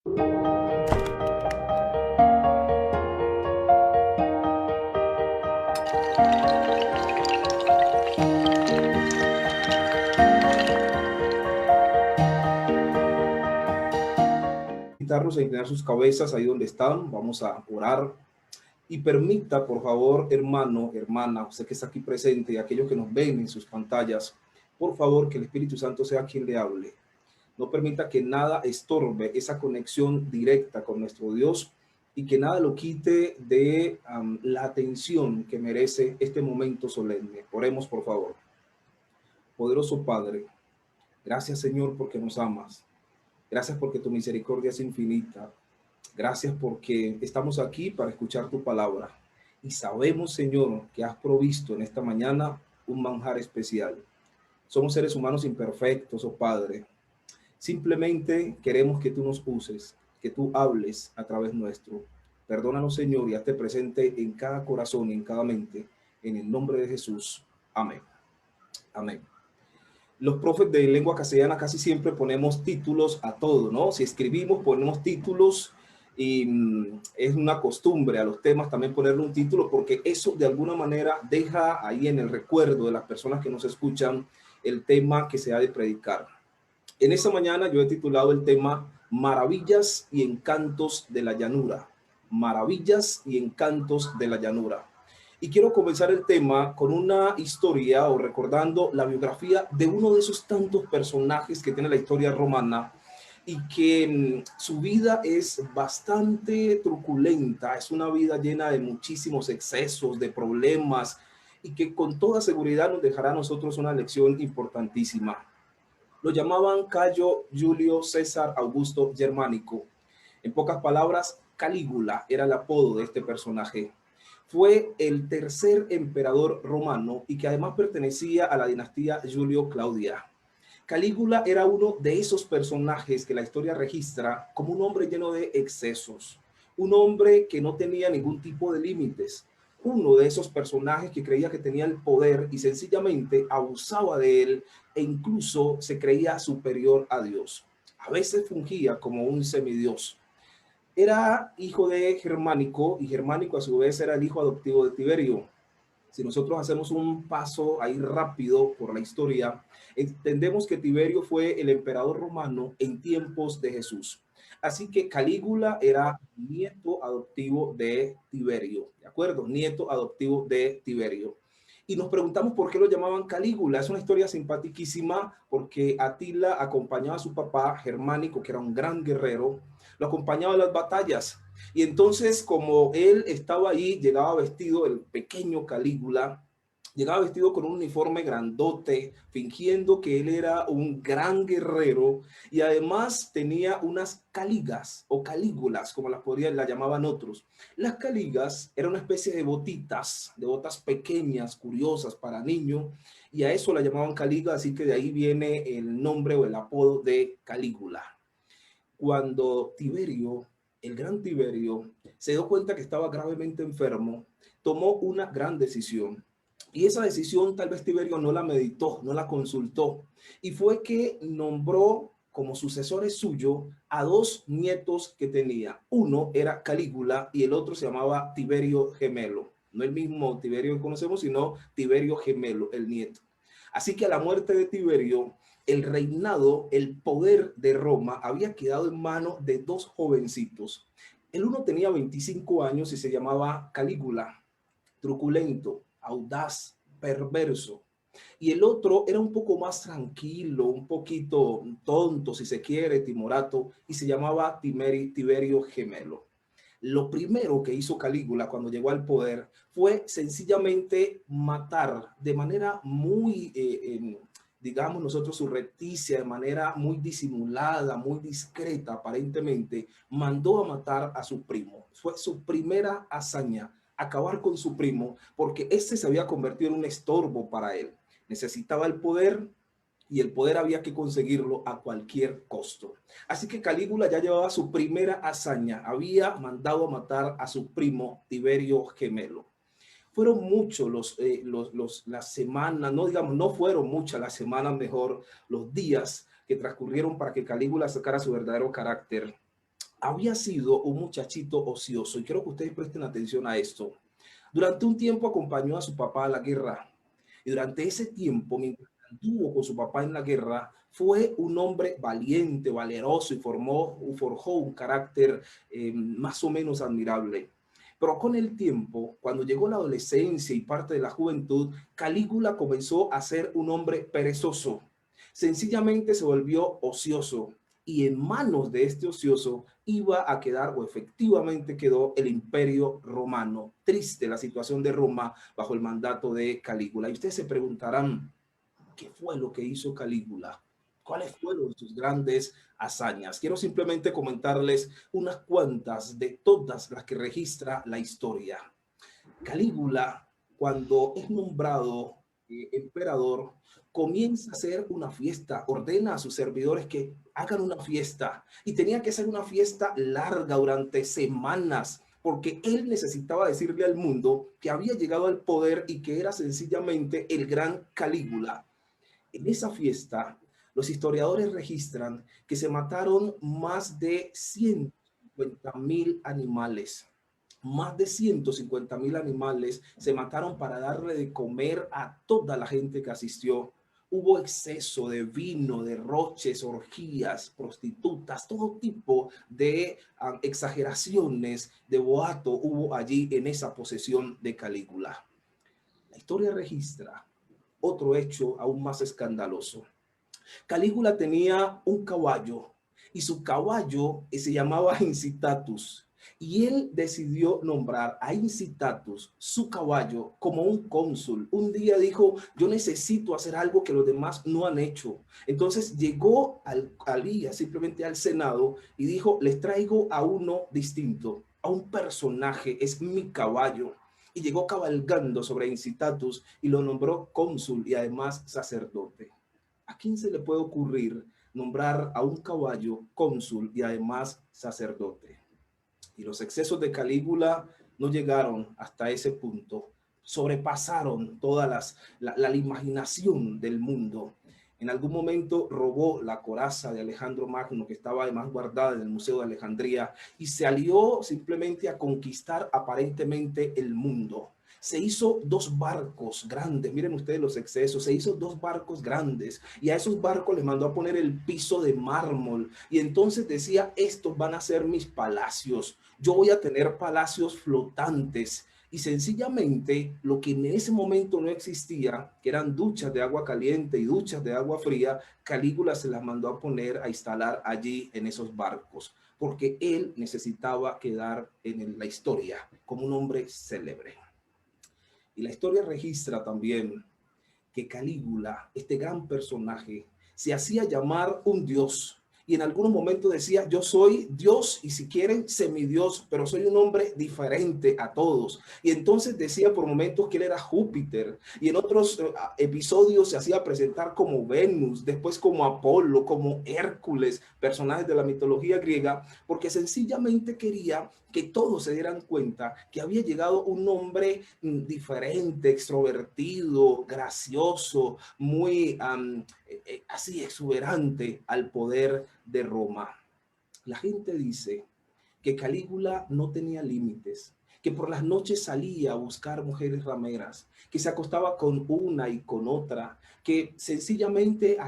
Invitarlos a inclinar sus cabezas ahí donde están. Vamos a orar y permita, por favor, hermano, hermana, usted que está aquí presente y aquellos que nos ven en sus pantallas, por favor, que el Espíritu Santo sea quien le hable. No permita que nada estorbe esa conexión directa con nuestro Dios y que nada lo quite de la atención que merece este momento solemne. Oremos, por favor. Poderoso Padre, gracias, Señor, porque nos amas. Gracias porque tu misericordia es infinita. Gracias porque estamos aquí para escuchar tu palabra. Y sabemos, Señor, que has provisto en esta mañana un manjar especial. Somos seres humanos imperfectos, oh Padre. Simplemente queremos que tú nos uses, que tú hables a través nuestro. Perdónanos, Señor, y hazte presente en cada corazón y en cada mente. En el nombre de Jesús. Amén. Amén. Los profes de lengua castellana casi siempre ponemos títulos a todo, ¿no? Si escribimos, ponemos títulos y es una costumbre a los temas también ponerle un título porque eso de alguna manera deja ahí en el recuerdo de las personas que nos escuchan el tema que se ha de predicar. En esta mañana yo he titulado el tema Maravillas y Encantos de la Llanura. Maravillas y Encantos de la Llanura. Y quiero comenzar el tema con una historia o recordando la biografía de uno de esos tantos personajes que tiene la historia romana y que su vida es bastante truculenta, es una vida llena de muchísimos excesos, de problemas y que con toda seguridad nos dejará a nosotros una lección importantísima. Lo llamaban Cayo Julio César Augusto Germánico. En pocas palabras, Calígula era el apodo de este personaje. Fue el tercer emperador romano y que además pertenecía a la dinastía Julio Claudia. Calígula era uno de esos personajes que la historia registra como un hombre lleno de excesos, un hombre que no tenía ningún tipo de límites, uno de esos personajes que creía que tenía el poder y sencillamente abusaba de él e incluso se creía superior a Dios. A veces fungía como un semidios. Era hijo de Germánico y Germánico a su vez era el hijo adoptivo de Tiberio. Si nosotros hacemos un paso ahí rápido por la historia, entendemos que Tiberio fue el emperador romano en tiempos de Jesús. Así que Calígula era nieto adoptivo de Tiberio, ¿de acuerdo? Nieto adoptivo de Tiberio. Y nos preguntamos por qué lo llamaban Calígula. Es una historia simpaticísima porque Atila acompañaba a su papá Germánico, que era un gran guerrero, lo acompañaba a las batallas. Y entonces, como él estaba ahí, llegaba vestido, el pequeño Calígula, llegaba vestido con un uniforme grandote, fingiendo que él era un gran guerrero y además tenía unas caligas o calígulas, como las llamaban otros. Las caligas eran una especie de botas pequeñas, curiosas para niños, y a eso la llamaban caliga, así que de ahí viene el nombre o el apodo de Calígula. Cuando Tiberio, el gran Tiberio, se dio cuenta que estaba gravemente enfermo, tomó una gran decisión. Y esa decisión tal vez Tiberio no la meditó, no la consultó. Y fue que nombró como sucesores suyos a dos nietos que tenía. Uno era Calígula y el otro se llamaba Tiberio Gemelo. No el mismo Tiberio que conocemos, sino Tiberio Gemelo, el nieto. Así que a la muerte de Tiberio, el reinado, el poder de Roma había quedado en manos de dos jovencitos. El uno tenía 25 años y se llamaba Calígula, truculento, audaz, perverso. Y el otro era un poco más tranquilo, un poquito tonto, si se quiere, timorato, y se llamaba Tiberio Gemelo. Lo primero que hizo Calígula cuando llegó al poder fue sencillamente matar de manera muy, digamos nosotros, surrepticia, de manera muy disimulada, muy discreta aparentemente, mandó a matar a su primo. Fue su primera hazaña, acabar con su primo, porque este se había convertido en un estorbo para él. Necesitaba el poder y el poder había que conseguirlo a cualquier costo. Así que Calígula ya llevaba su primera hazaña, había mandado a matar a su primo Tiberio Gemelo. Fueron muchos las semanas, no digamos, no fueron muchas las semanas, mejor, los días que transcurrieron para que Calígula sacara su verdadero carácter. había sido un muchachito ocioso y quiero que ustedes presten atención a esto. Durante un tiempo acompañó a su papá a la guerra y durante ese tiempo, mientras anduvo con su papá en la guerra, fue un hombre valiente, valeroso y forjó un carácter más o menos admirable. Pero con el tiempo, cuando llegó la adolescencia y parte de la juventud, Calígula comenzó a ser un hombre perezoso. Sencillamente se volvió ocioso y en manos de este ocioso iba a quedar, o efectivamente quedó, el imperio romano. Triste la situación de Roma bajo el mandato de Calígula. Y ustedes se preguntarán, ¿qué fue lo que hizo Calígula? ¿Cuáles fueron sus grandes hazañas? Quiero simplemente comentarles unas cuantas de todas las que registra la historia. Calígula, cuando es nombrado emperador, comienza a hacer una fiesta, ordena a sus servidores que hagan una fiesta y tenía que ser una fiesta larga durante semanas porque él necesitaba decirle al mundo que había llegado al poder y que era sencillamente el gran Calígula. En esa fiesta, los historiadores registran que se mataron más de 150.000 animales. Más de 150.000 animales se mataron para darle de comer a toda la gente que asistió. Hubo exceso de vino, derroches, orgías, prostitutas, todo tipo de exageraciones de boato hubo allí en esa posesión de Calígula. La historia registra otro hecho aún más escandaloso. Calígula tenía un caballo y su caballo se llamaba Incitatus. Y él decidió nombrar a Incitatus, su caballo, como un cónsul. Un día dijo, yo necesito hacer algo que los demás no han hecho. Entonces llegó simplemente al Senado y dijo, les traigo a uno distinto, a un personaje, es mi caballo. Y llegó cabalgando sobre Incitatus y lo nombró cónsul y además sacerdote. ¿A quién se le puede ocurrir nombrar a un caballo cónsul y además sacerdote? Y los excesos de Calígula no llegaron hasta ese punto, sobrepasaron toda la imaginación del mundo. En algún momento robó la coraza de Alejandro Magno, que estaba además guardada en el Museo de Alejandría, y se alió simplemente a conquistar aparentemente el mundo. Se hizo dos barcos grandes, miren ustedes los excesos, se hizo dos barcos grandes y a esos barcos les mandó a poner el piso de mármol y entonces decía, estos van a ser mis palacios, yo voy a tener palacios flotantes y sencillamente lo que en ese momento no existía, que eran duchas de agua caliente y duchas de agua fría, Calígula se las mandó a poner, a instalar allí en esos barcos, porque él necesitaba quedar en la historia como un hombre célebre. Y la historia registra también que Calígula, este gran personaje, se hacía llamar un dios. Y en algunos momentos decía, yo soy Dios y si quieren, semidios, pero soy un hombre diferente a todos. Y entonces decía por momentos que él era Júpiter. Y en otros episodios se hacía presentar como Venus, después como Apolo, como Hércules, personajes de la mitología griega, porque sencillamente quería que todos se dieran cuenta que había llegado un hombre diferente, extrovertido, gracioso, muy así exuberante al poder de Roma. La gente dice que Calígula no tenía límites, que por las noches salía a buscar mujeres rameras, que se acostaba con una y con otra, que sencillamente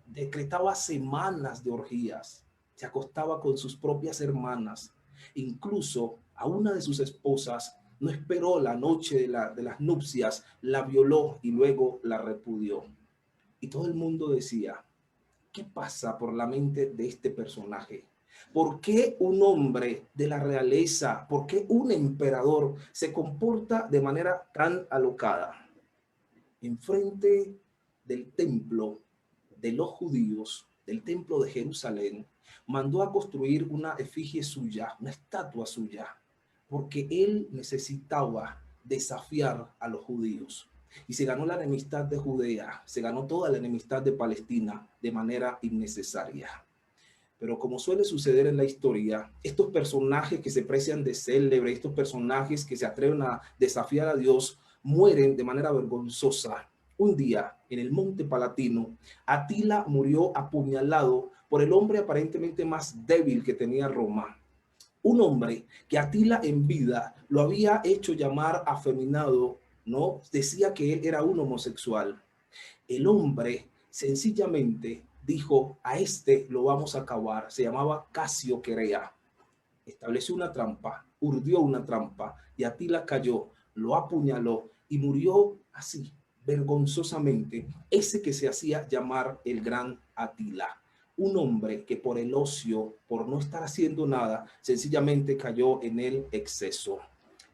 decretaba semanas de orgías, se acostaba con sus propias hermanas, incluso a una de sus esposas no esperó la noche de las nupcias, la violó y luego la repudió. Y todo el mundo decía, ¿qué pasa por la mente de este personaje? ¿Por qué un hombre de la realeza, por qué un emperador se comporta de manera tan alocada? Enfrente del templo de los judíos, del templo de Jerusalén, mandó a construir una efigie suya, una estatua suya, porque él necesitaba desafiar a los judíos. Y se ganó la enemistad de Judea, se ganó toda la enemistad de Palestina de manera innecesaria. Pero como suele suceder en la historia, estos personajes que se precian de célebre, estos personajes que se atreven a desafiar a Dios, mueren de manera vergonzosa. Un día, en el Monte Palatino, Atila murió apuñalado por el hombre aparentemente más débil que tenía Roma. Un hombre que Atila en vida lo había hecho llamar afeminado, ¿no? Decía que él era un homosexual. El hombre sencillamente dijo, a este lo vamos a acabar. Se llamaba Casio Querea. Estableció una trampa, urdió una trampa y Atila cayó, lo apuñaló y murió así, vergonzosamente, ese que se hacía llamar el gran Atila. Un hombre que por el ocio, por no estar haciendo nada, sencillamente cayó en el exceso.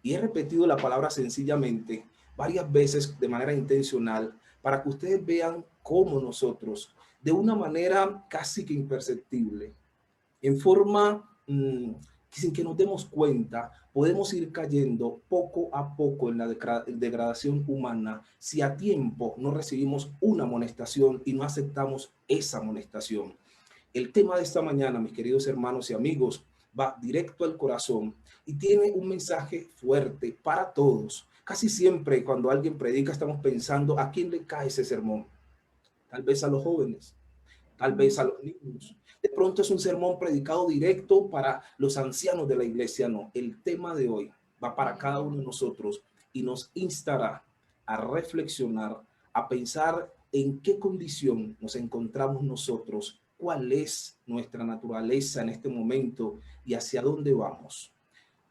Y he repetido la palabra sencillamente varias veces de manera intencional para que ustedes vean cómo nosotros, de una manera casi que imperceptible, en forma sin que nos demos cuenta, podemos ir cayendo poco a poco en la degradación humana si a tiempo no recibimos una amonestación y no aceptamos esa amonestación. El tema de esta mañana, mis queridos hermanos y amigos, va directo al corazón y tiene un mensaje fuerte para todos. Casi siempre cuando alguien predica estamos pensando a quién le cae ese sermón. Tal vez a los jóvenes, tal vez a los niños. De pronto es un sermón predicado directo para los ancianos de la iglesia. No, el tema de hoy va para cada uno de nosotros y nos instará a reflexionar, a pensar en qué condición nos encontramos nosotros, cuál es nuestra naturaleza en este momento y hacia dónde vamos.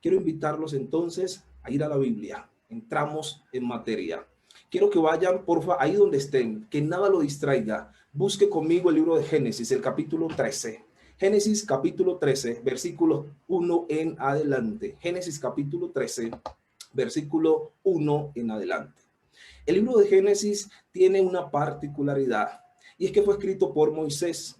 Quiero invitarlos entonces a ir a la Biblia. Entramos en materia. Quiero que vayan, porfa, ahí donde estén, que nada lo distraiga. Busque conmigo el libro de Génesis, el capítulo 13. Génesis capítulo 13, versículo 1 en adelante. Génesis capítulo 13, versículo 1 en adelante. El libro de Génesis tiene una particularidad y es que fue escrito por Moisés.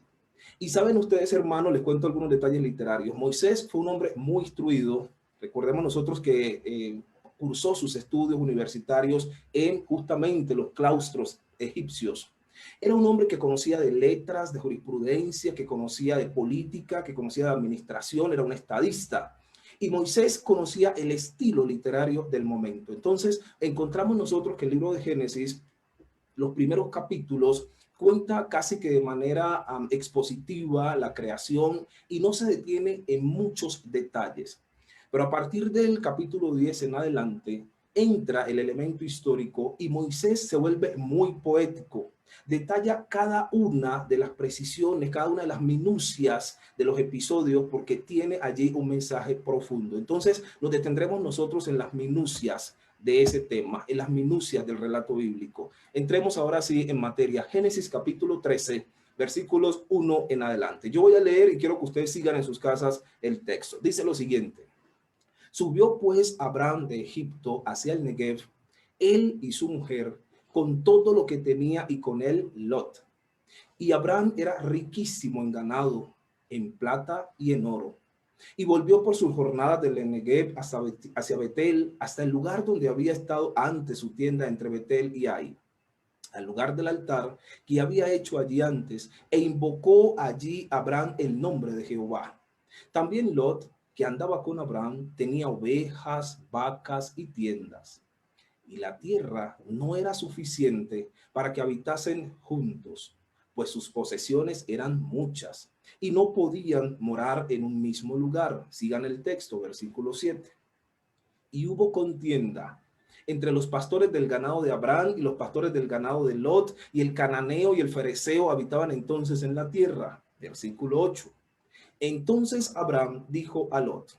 Y saben ustedes, hermanos, les cuento algunos detalles literarios. Moisés fue un hombre muy instruido. Recordemos nosotros que cursó sus estudios universitarios en justamente los claustros egipcios. Era un hombre que conocía de letras, de jurisprudencia, que conocía de política, que conocía de administración, era un estadista. Y Moisés conocía el estilo literario del momento. Entonces, encontramos nosotros que el libro de Génesis, los primeros capítulos, cuenta casi que de manera expositiva la creación y no se detiene en muchos detalles. Pero a partir del capítulo 10 en adelante, entra el elemento histórico y Moisés se vuelve muy poético. Detalla cada una de las precisiones, cada una de las minucias de los episodios porque tiene allí un mensaje profundo. Entonces nos detendremos nosotros en las minucias de ese tema, en las minucias del relato bíblico. Entremos ahora sí en materia. Génesis capítulo 13, versículos 1 en adelante. Yo voy a leer y quiero que ustedes sigan en sus casas el texto. Dice lo siguiente. Subió pues Abraham de Egipto hacia el Negev, él y su mujer, con todo lo que tenía y con él Lot. Y Abraham era riquísimo en ganado, en plata y en oro. Y volvió por sus jornadas del Negev hacia Betel, hasta el lugar donde había estado antes su tienda entre Betel y Ai, al lugar del altar que había hecho allí antes, e invocó allí Abraham el nombre de Jehová. También Lot, que andaba con Abraham, tenía ovejas, vacas y tiendas. Y la tierra no era suficiente para que habitasen juntos, pues sus posesiones eran muchas y no podían morar en un mismo lugar. Sigan el texto, versículo 7. Y hubo contienda entre los pastores del ganado de Abraham y los pastores del ganado de Lot, y el cananeo y el fereceo habitaban entonces en la tierra. Versículo 8. Entonces Abraham dijo a Lot,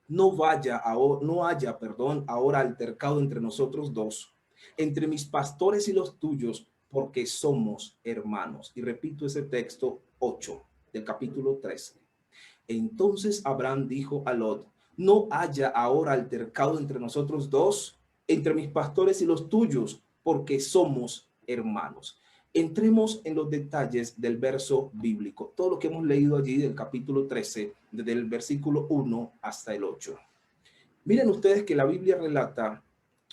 no haya, ahora altercado entre nosotros dos, entre mis pastores y los tuyos, porque somos hermanos. Y repito ese texto 8 del capítulo 13. Entonces Abraham dijo a Lot, no haya ahora altercado entre nosotros dos, entre mis pastores y los tuyos, porque somos hermanos. Entremos en los detalles del verso bíblico, todo lo que hemos leído allí del capítulo 13, desde el versículo 1 hasta el 8. Miren ustedes que la Biblia relata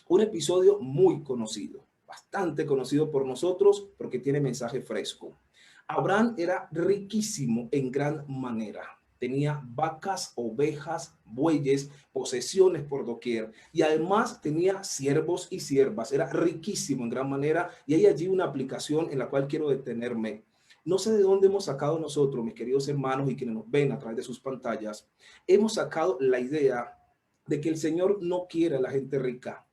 un episodio muy conocido, bastante conocido por nosotros porque tiene mensaje fresco. Abraham era riquísimo en gran manera. Tenía vacas, ovejas, bueyes, posesiones por doquier y además tenía siervos y siervas. Era riquísimo en gran manera y hay allí una aplicación en la cual quiero detenerme. No sé de dónde hemos sacado nosotros, mis queridos hermanos y quienes nos ven a través de sus pantallas, hemos sacado la idea de que el Señor no quiere a la gente rica.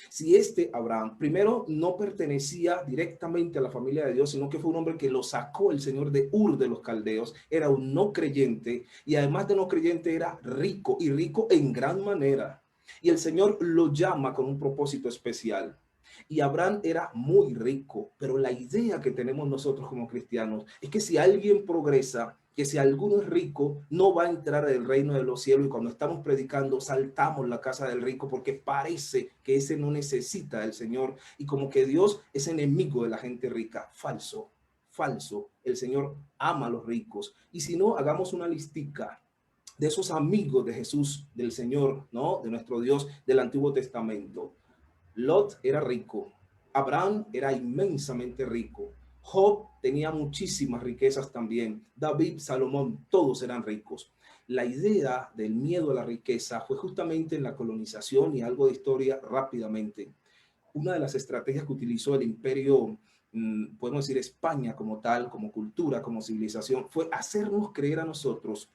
Si Abraham, primero no pertenecía directamente a la familia de Dios, sino que fue un hombre que lo sacó el Señor de Ur de los Caldeos, era un no creyente y además de no creyente era rico y rico en gran manera. Y el Señor lo llama con un propósito especial. Y Abraham era muy rico, pero la idea que tenemos nosotros como cristianos es que si alguien progresa, que si alguno es rico, no va a entrar en el reino de los cielos. Y cuando estamos predicando, saltamos la casa del rico porque parece que ese no necesita del Señor y como que Dios es enemigo de la gente rica. Falso, falso. El Señor ama a los ricos. Y si no, hagamos una listica de esos amigos de Jesús, del Señor, ¿no? De nuestro Dios del Antiguo Testamento. Lot era rico, Abraham era inmensamente rico, Job tenía muchísimas riquezas también, David, Salomón, todos eran ricos. La idea del miedo a la riqueza fue justamente en la colonización y algo de historia rápidamente. Una de las estrategias que utilizó el imperio, podemos decir España como tal, como cultura, como civilización, fue hacernos creer a nosotros,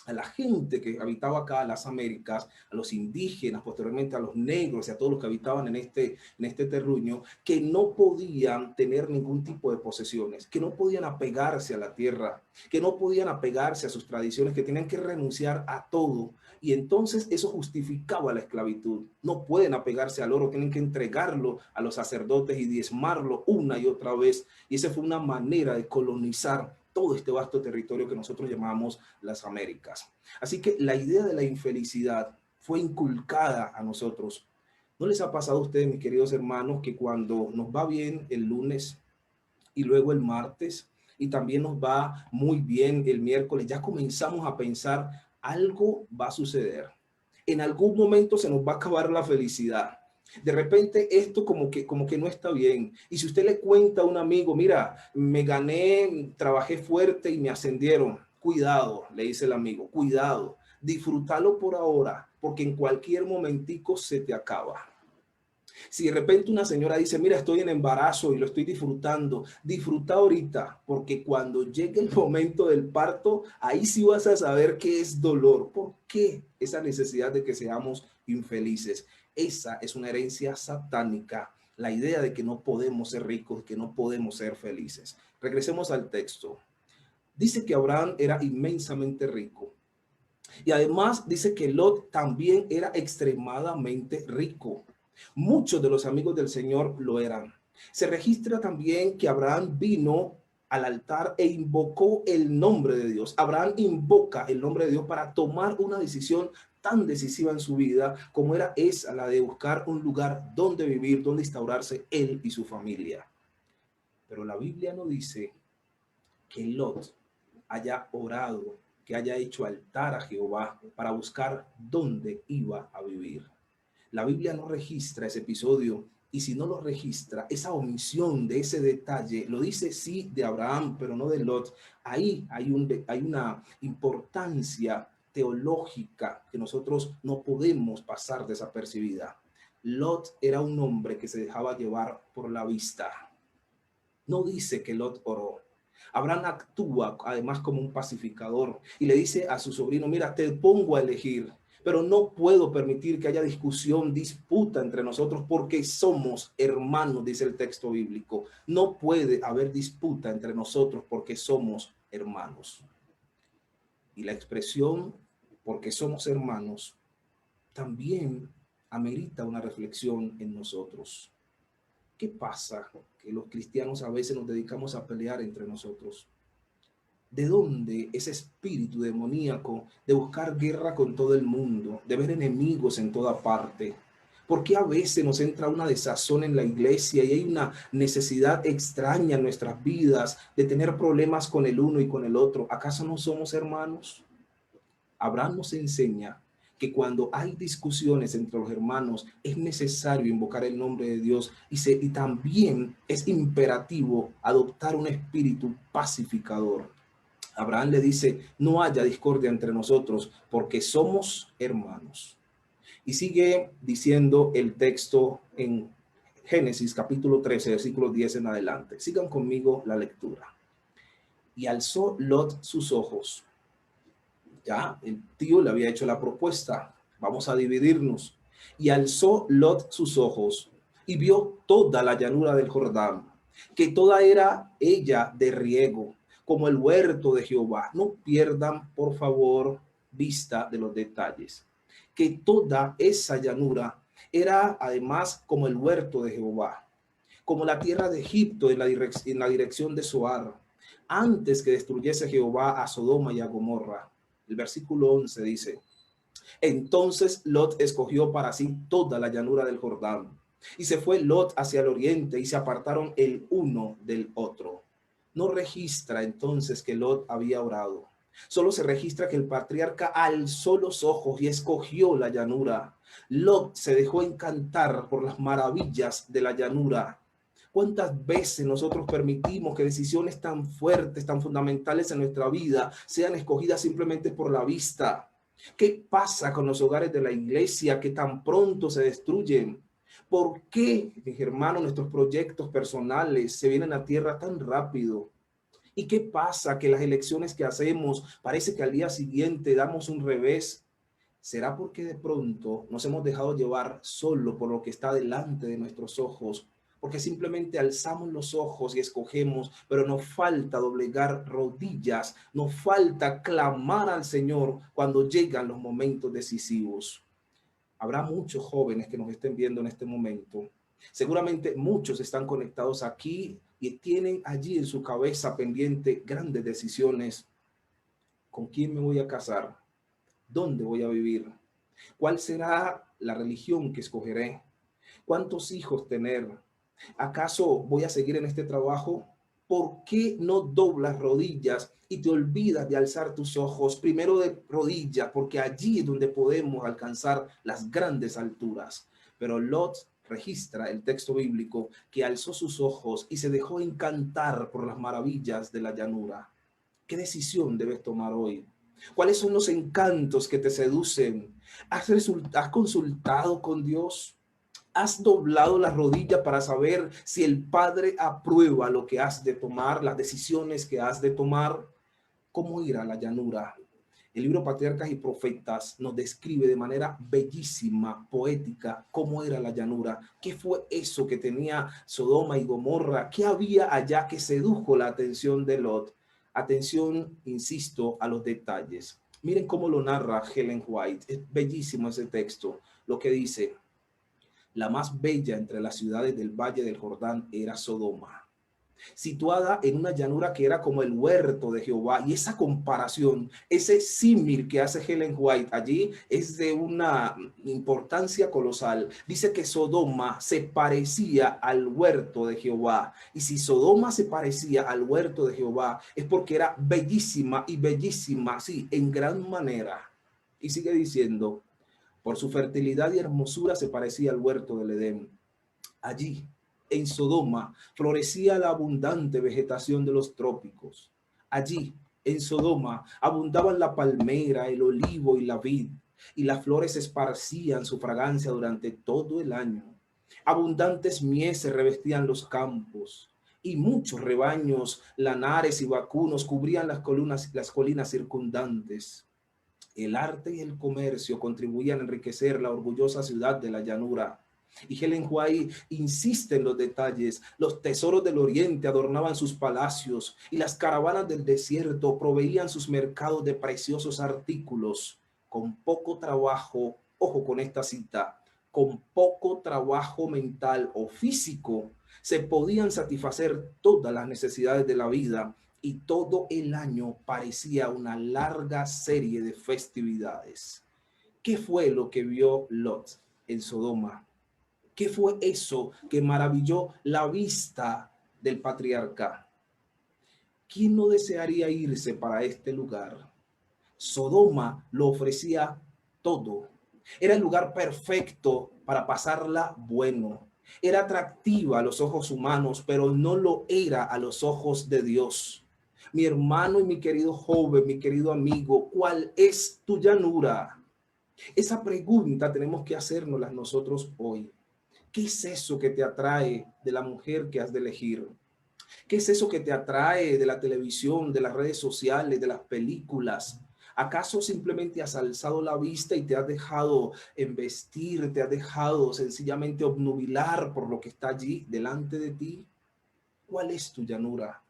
a la gente que habitaba acá, las Américas, a los indígenas, posteriormente a los negros y a todos los que habitaban en este terruño, que no podían tener ningún tipo de posesiones, que no podían apegarse a la tierra, que no podían apegarse a sus tradiciones, que tenían que renunciar a todo. Y entonces eso justificaba la esclavitud. No pueden apegarse al oro, tienen que entregarlo a los sacerdotes y diezmarlo una y otra vez. Y esa fue una manera de colonizar todo este vasto territorio que nosotros llamamos las Américas. Así que la idea de la infelicidad fue inculcada a nosotros. ¿No les ha pasado a ustedes, mis queridos hermanos, que cuando nos va bien el lunes y luego el martes y también nos va muy bien el miércoles, ya comenzamos a pensar algo va a suceder? En algún momento se nos va a acabar la felicidad. De repente esto como que no está bien. Y si usted le cuenta a un amigo, mira, me gané, trabajé fuerte y me ascendieron, cuidado, le dice el amigo, cuidado, disfrútalo por ahora, porque en cualquier momentico se te acaba. Si de repente una señora dice, mira, estoy en embarazo y lo estoy disfrutando, disfruta ahorita, porque cuando llegue el momento del parto, ahí sí vas a saber qué es dolor. ¿Por qué esa necesidad de que seamos infelices? Esa es una herencia satánica, la idea de que no podemos ser ricos, que no podemos ser felices. Regresemos al texto. Dice que Abraham era inmensamente rico. Y además dice que Lot también era extremadamente rico. Muchos de los amigos del Señor lo eran. Se registra también que Abraham vino al altar e invocó el nombre de Dios. Abraham invoca el nombre de Dios para tomar una decisión tan decisiva en su vida como era esa, la de buscar un lugar donde vivir, donde instaurarse él y su familia. Pero la Biblia no dice que Lot haya orado, que haya hecho altar a Jehová para buscar dónde iba a vivir. La Biblia no registra ese episodio y si no lo registra, esa omisión de ese detalle, lo dice sí de Abraham, pero no de Lot. Ahí hay una importancia teológica que nosotros no podemos pasar desapercibida. Lot era un hombre que se dejaba llevar por la vista. No dice que Lot oró. Abraham actúa además como un pacificador y le dice a su sobrino, mira, te pongo a elegir, pero no puedo permitir que haya discusión, disputa entre nosotros porque somos hermanos, dice el texto bíblico. No puede haber disputa entre nosotros porque somos hermanos. Y la expresión porque somos hermanos también amerita una reflexión en nosotros. ¿Qué pasa? Que los cristianos a veces nos dedicamos a pelear entre nosotros. ¿De dónde ese espíritu demoníaco de buscar guerra con todo el mundo, de ver enemigos en toda parte? ¿Por qué a veces nos entra una desazón en la iglesia y hay una necesidad extraña en nuestras vidas de tener problemas con el uno y con el otro? ¿Acaso no somos hermanos? Abraham nos enseña que cuando hay discusiones entre los hermanos es necesario invocar el nombre de Dios y también es imperativo adoptar un espíritu pacificador. Abraham le dice, no haya discordia entre nosotros porque somos hermanos. Y sigue diciendo el texto en Génesis capítulo 13, versículos 10 en adelante. Sigan conmigo la lectura. Y alzó Lot sus ojos. Ya el tío le había hecho la propuesta, vamos a dividirnos. Y alzó Lot sus ojos y vio toda la llanura del Jordán, que toda era ella de riego, como el huerto de Jehová. No pierdan, por favor, vista de los detalles. Que toda esa llanura era además como el huerto de Jehová, como la tierra de Egipto en la dirección de Zoar, antes que destruyese Jehová a Sodoma y a Gomorra. El versículo 11 dice, entonces Lot escogió para sí toda la llanura del Jordán, y se fue Lot hacia el oriente, y se apartaron el uno del otro. No registra entonces que Lot había orado. Solo se registra que el patriarca alzó los ojos y escogió la llanura. Lot se dejó encantar por las maravillas de la llanura. ¿Cuántas veces nosotros permitimos que decisiones tan fuertes, tan fundamentales en nuestra vida sean escogidas simplemente por la vista? ¿Qué pasa con los hogares de la iglesia que tan pronto se destruyen? ¿Por qué, mis hermanos, nuestros proyectos personales se vienen a tierra tan rápido? ¿Y qué pasa que las elecciones que hacemos parece que al día siguiente damos un revés? ¿Será porque de pronto nos hemos dejado llevar solo por lo que está delante de nuestros ojos? Porque simplemente alzamos los ojos y escogemos, pero nos falta doblegar rodillas, nos falta clamar al Señor cuando llegan los momentos decisivos. Habrá muchos jóvenes que nos estén viendo en este momento. Seguramente muchos están conectados aquí y tienen allí en su cabeza pendiente grandes decisiones. ¿Con quién me voy a casar? ¿Dónde voy a vivir? ¿Cuál será la religión que escogeré? ¿Cuántos hijos tener? ¿Acaso voy a seguir en este trabajo? ¿Por qué no doblas rodillas y te olvidas de alzar tus ojos primero de rodillas? Porque allí es donde podemos alcanzar las grandes alturas. Pero Lot registra el texto bíblico que alzó sus ojos y se dejó encantar por las maravillas de la llanura. ¿Qué decisión debes tomar hoy? ¿Cuáles son los encantos que te seducen? ¿Has consultado con Dios? ¿Has doblado la rodilla para saber si el Padre aprueba lo que has de tomar, las decisiones que has de tomar? ¿Cómo ir a la llanura? El libro Patriarcas y Profetas nos describe de manera bellísima, poética, cómo era la llanura. ¿Qué fue eso que tenía Sodoma y Gomorra? ¿Qué había allá que sedujo la atención de Lot? Atención, insisto, a los detalles. Miren cómo lo narra Ellen White. Es bellísimo ese texto. Lo que dice, la más bella entre las ciudades del Valle del Jordán era Sodoma, situada en una llanura que era como el huerto de Jehová. Y esa comparación, ese símil que hace Ellen White allí es de una importancia colosal. Dice que Sodoma se parecía al huerto de Jehová. Y si Sodoma se parecía al huerto de Jehová, es porque era bellísima, sí, en gran manera. Y sigue diciendo, por su fertilidad y hermosura se parecía al huerto del Edén. Allí, en Sodoma, florecía la abundante vegetación de los trópicos. Allí, en Sodoma, abundaban la palmera, el olivo y la vid, y las flores esparcían su fragancia durante todo el año. Abundantes mieses revestían los campos, y muchos rebaños, lanares y vacunos cubrían las colinas circundantes. El arte y el comercio contribuían a enriquecer la orgullosa ciudad de la llanura. Y Ellen White insiste en los detalles. Los tesoros del oriente adornaban sus palacios y las caravanas del desierto proveían sus mercados de preciosos artículos. Con poco trabajo, ojo con esta cita, con poco trabajo mental o físico, se podían satisfacer todas las necesidades de la vida y todo el año parecía una larga serie de festividades. ¿Qué fue lo que vio Lot en Sodoma? ¿Qué fue eso que maravilló la vista del patriarca? ¿Quién no desearía irse para este lugar? Sodoma lo ofrecía todo. Era el lugar perfecto para pasarla bueno. Era atractiva a los ojos humanos, pero no lo era a los ojos de Dios. Mi hermano y mi querido joven, mi querido amigo, ¿cuál es tu llanura? Esa pregunta tenemos que hacérnoslas nosotros hoy. ¿Qué es eso que te atrae de la mujer que has de elegir? ¿Qué es eso que te atrae de la televisión, de las redes sociales, de las películas? ¿Acaso simplemente has alzado la vista y te has dejado embestir, te has dejado sencillamente obnubilar por lo que está allí delante de ti? ¿Cuál es tu llanura?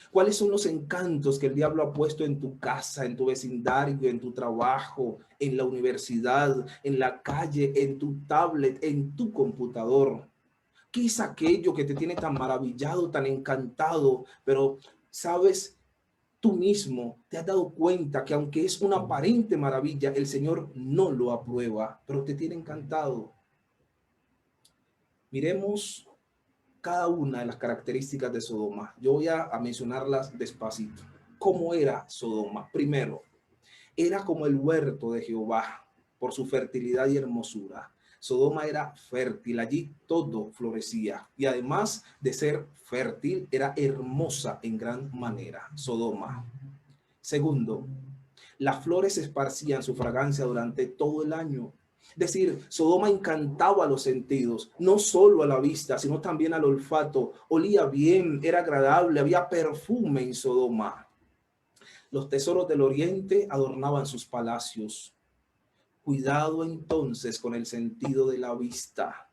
¿Cuáles son los encantos que el diablo ha puesto en tu casa, en tu vecindario, en tu trabajo, en la universidad, en la calle, en tu tablet, en tu computador? ¿Qué es aquello que te tiene tan maravillado, tan encantado? Pero, ¿sabes? Tú mismo te has dado cuenta que aunque es una aparente maravilla, el Señor no lo aprueba, pero te tiene encantado. Miremos cada una de las características de Sodoma. Yo voy a mencionarlas despacito. ¿Cómo era Sodoma? Primero, era como el huerto de Jehová por su fertilidad y hermosura. Sodoma era fértil, allí todo florecía y además de ser fértil, era hermosa en gran manera. Sodoma. Segundo, las flores esparcían su fragancia durante todo el año. Es decir, Sodoma encantaba a los sentidos, no solo a la vista, sino también al olfato. Olía bien, era agradable, había perfume en Sodoma. Los tesoros del oriente adornaban sus palacios. Cuidado entonces con el sentido de la vista.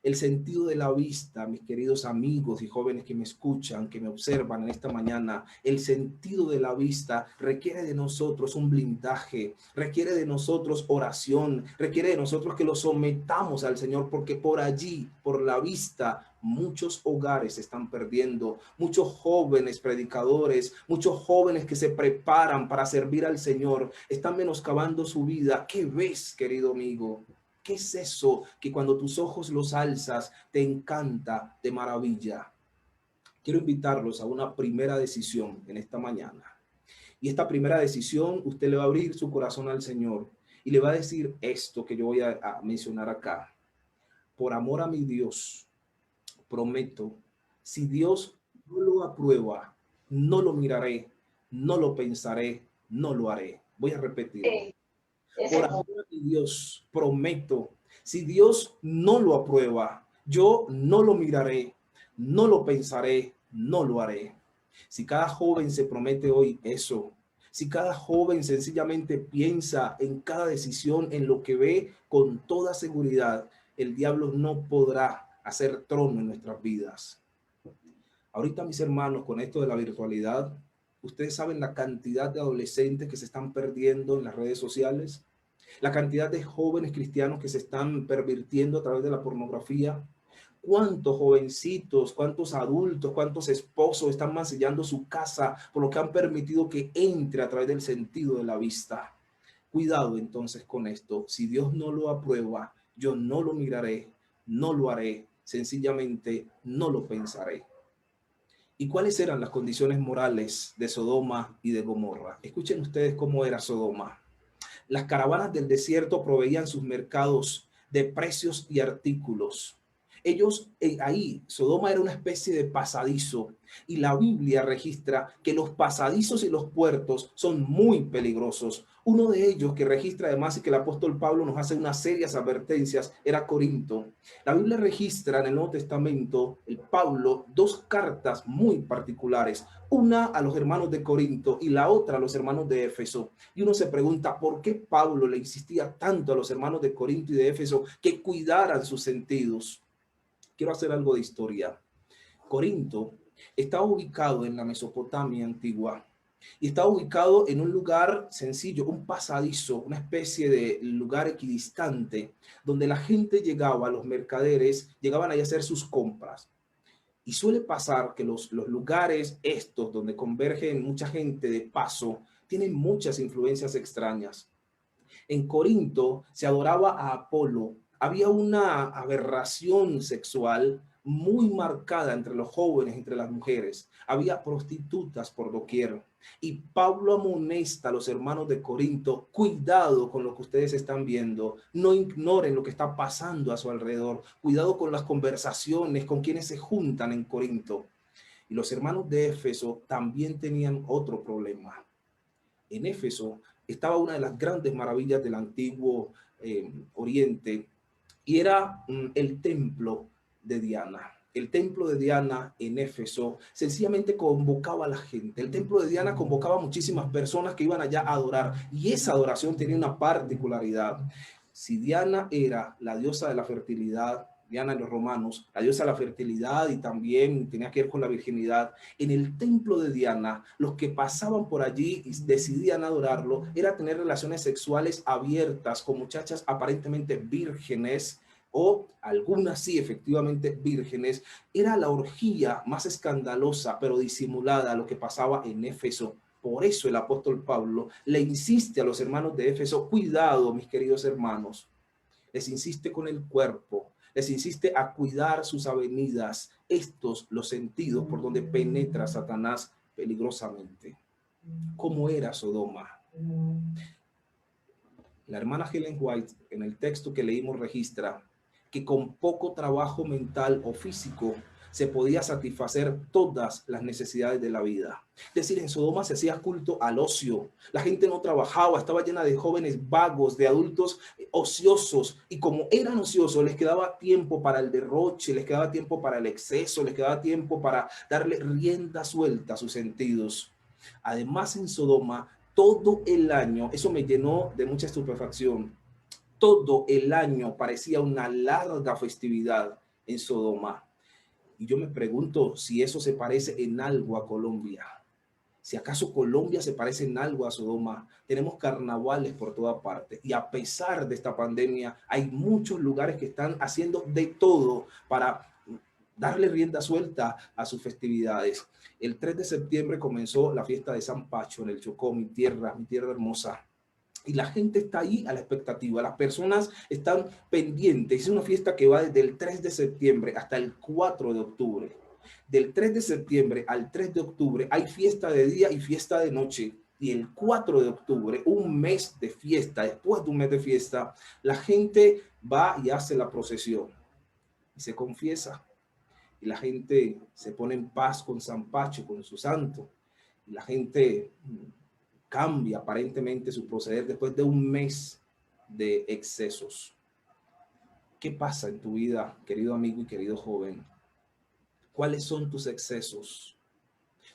El sentido de la vista, mis queridos amigos y jóvenes que me escuchan, que me observan en esta mañana, el sentido de la vista requiere de nosotros un blindaje, requiere de nosotros oración, requiere de nosotros que lo sometamos al Señor, porque por allí, por la vista, muchos hogares se están perdiendo, muchos jóvenes predicadores, muchos jóvenes que se preparan para servir al Señor, están menoscabando su vida. ¿Qué ves, querido amigo? ¿Qué es eso que cuando tus ojos los alzas te encanta, de maravilla? Quiero invitarlos a una primera decisión en esta mañana. Y esta primera decisión, usted le va a abrir su corazón al Señor y le va a decir esto que yo voy a mencionar acá. Por amor a mi Dios, prometo, si Dios no lo aprueba, no lo miraré, no lo pensaré, no lo haré. Voy a repetirlo. Por amor a mi Dios, prometo, si Dios no lo aprueba, yo no lo miraré, no lo pensaré, no lo haré. Si cada joven se promete hoy eso, si cada joven sencillamente piensa en cada decisión, en lo que ve con toda seguridad, el diablo no podrá hacer trono en nuestras vidas. Ahorita, mis hermanos, con esto de la virtualidad, ustedes saben la cantidad de adolescentes que se están perdiendo en las redes sociales, la cantidad de jóvenes cristianos que se están pervirtiendo a través de la pornografía. ¿Cuántos jovencitos, cuántos adultos, cuántos esposos están mancillando su casa por lo que han permitido que entre a través del sentido de la vista? Cuidado entonces con esto. Si Dios no lo aprueba, yo no lo miraré, no lo haré, sencillamente no lo pensaré. ¿Y cuáles eran las condiciones morales de Sodoma y de Gomorra? Escuchen ustedes cómo era Sodoma. Las caravanas del desierto proveían sus mercados de precios y artículos. Ellos, ahí, Sodoma era una especie de pasadizo y la Biblia registra que los pasadizos y los puertos son muy peligrosos. Uno de ellos que registra además y que el apóstol Pablo nos hace unas serias advertencias era Corinto. La Biblia registra en el Nuevo Testamento, el Pablo, dos cartas muy particulares, una a los hermanos de Corinto y la otra a los hermanos de Éfeso. Y uno se pregunta por qué Pablo le insistía tanto a los hermanos de Corinto y de Éfeso que cuidaran sus sentidos. Quiero hacer algo de historia. Corinto está ubicado en la Mesopotamia antigua y está ubicado en un lugar sencillo, un pasadizo, una especie de lugar equidistante donde la gente llegaba, los mercaderes llegaban ahí a hacer sus compras. Y suele pasar que los lugares estos donde convergen mucha gente de paso tienen muchas influencias extrañas. En Corinto se adoraba a Apolo. Había una aberración sexual muy marcada entre los jóvenes, entre las mujeres. Había prostitutas por doquier. Y Pablo amonesta a los hermanos de Corinto, cuidado con lo que ustedes están viendo, no ignoren lo que está pasando a su alrededor, cuidado con las conversaciones, con quienes se juntan en Corinto. Y los hermanos de Éfeso también tenían otro problema. En Éfeso estaba una de las grandes maravillas del antiguo Oriente y era el templo de Diana. El templo de Diana en Éfeso sencillamente convocaba a la gente. El templo de Diana convocaba a muchísimas personas que iban allá a adorar, y esa adoración tenía una particularidad. Si Diana era la diosa de la fertilidad, Diana en los romanos, la diosa de la fertilidad, y también tenía que ver con la virginidad, en el templo de Diana, los que pasaban por allí y decidían adorarlo, era tener relaciones sexuales abiertas con muchachas aparentemente vírgenes, o algunas sí efectivamente vírgenes. Era la orgía más escandalosa pero disimulada lo que pasaba en Éfeso. Por eso el apóstol Pablo le insiste a los hermanos de Éfeso: cuidado, mis queridos hermanos. Les insiste con el cuerpo, les insiste a cuidar sus avenidas, estos los sentidos por donde penetra Satanás peligrosamente. ¿Cómo era Sodoma? La hermana Ellen White, en el texto que leímos, registra que con poco trabajo mental o físico se podía satisfacer todas las necesidades de la vida. Es decir, en Sodoma se hacía culto al ocio. La gente no trabajaba, estaba llena de jóvenes vagos, de adultos ociosos, y como eran ociosos, les quedaba tiempo para el derroche, les quedaba tiempo para el exceso, les quedaba tiempo para darle rienda suelta a sus sentidos. Además, en Sodoma, todo el año, eso me llenó de mucha estupefacción, todo el año parecía una larga festividad en Sodoma. Y yo me pregunto si eso se parece en algo a Colombia. Si acaso Colombia se parece en algo a Sodoma. Tenemos carnavales por toda parte, y a pesar de esta pandemia hay muchos lugares que están haciendo de todo para darle rienda suelta a sus festividades. El 3 de septiembre comenzó la fiesta de San Pacho en el Chocó, mi tierra hermosa. Y la gente está ahí a la expectativa, las personas están pendientes. Es una fiesta que va desde el 3 de septiembre hasta el 4 de octubre. Del 3 de septiembre al 3 de octubre hay fiesta de día y fiesta de noche. Y el 4 de octubre, un mes de fiesta, después de un mes de fiesta, la gente va y hace la procesión y se confiesa. Y la gente se pone en paz con San Pacho, con su santo. Y la gente cambia aparentemente su proceder después de un mes de excesos. ¿Qué pasa en tu vida, querido amigo y querido joven? ¿Cuáles son tus excesos?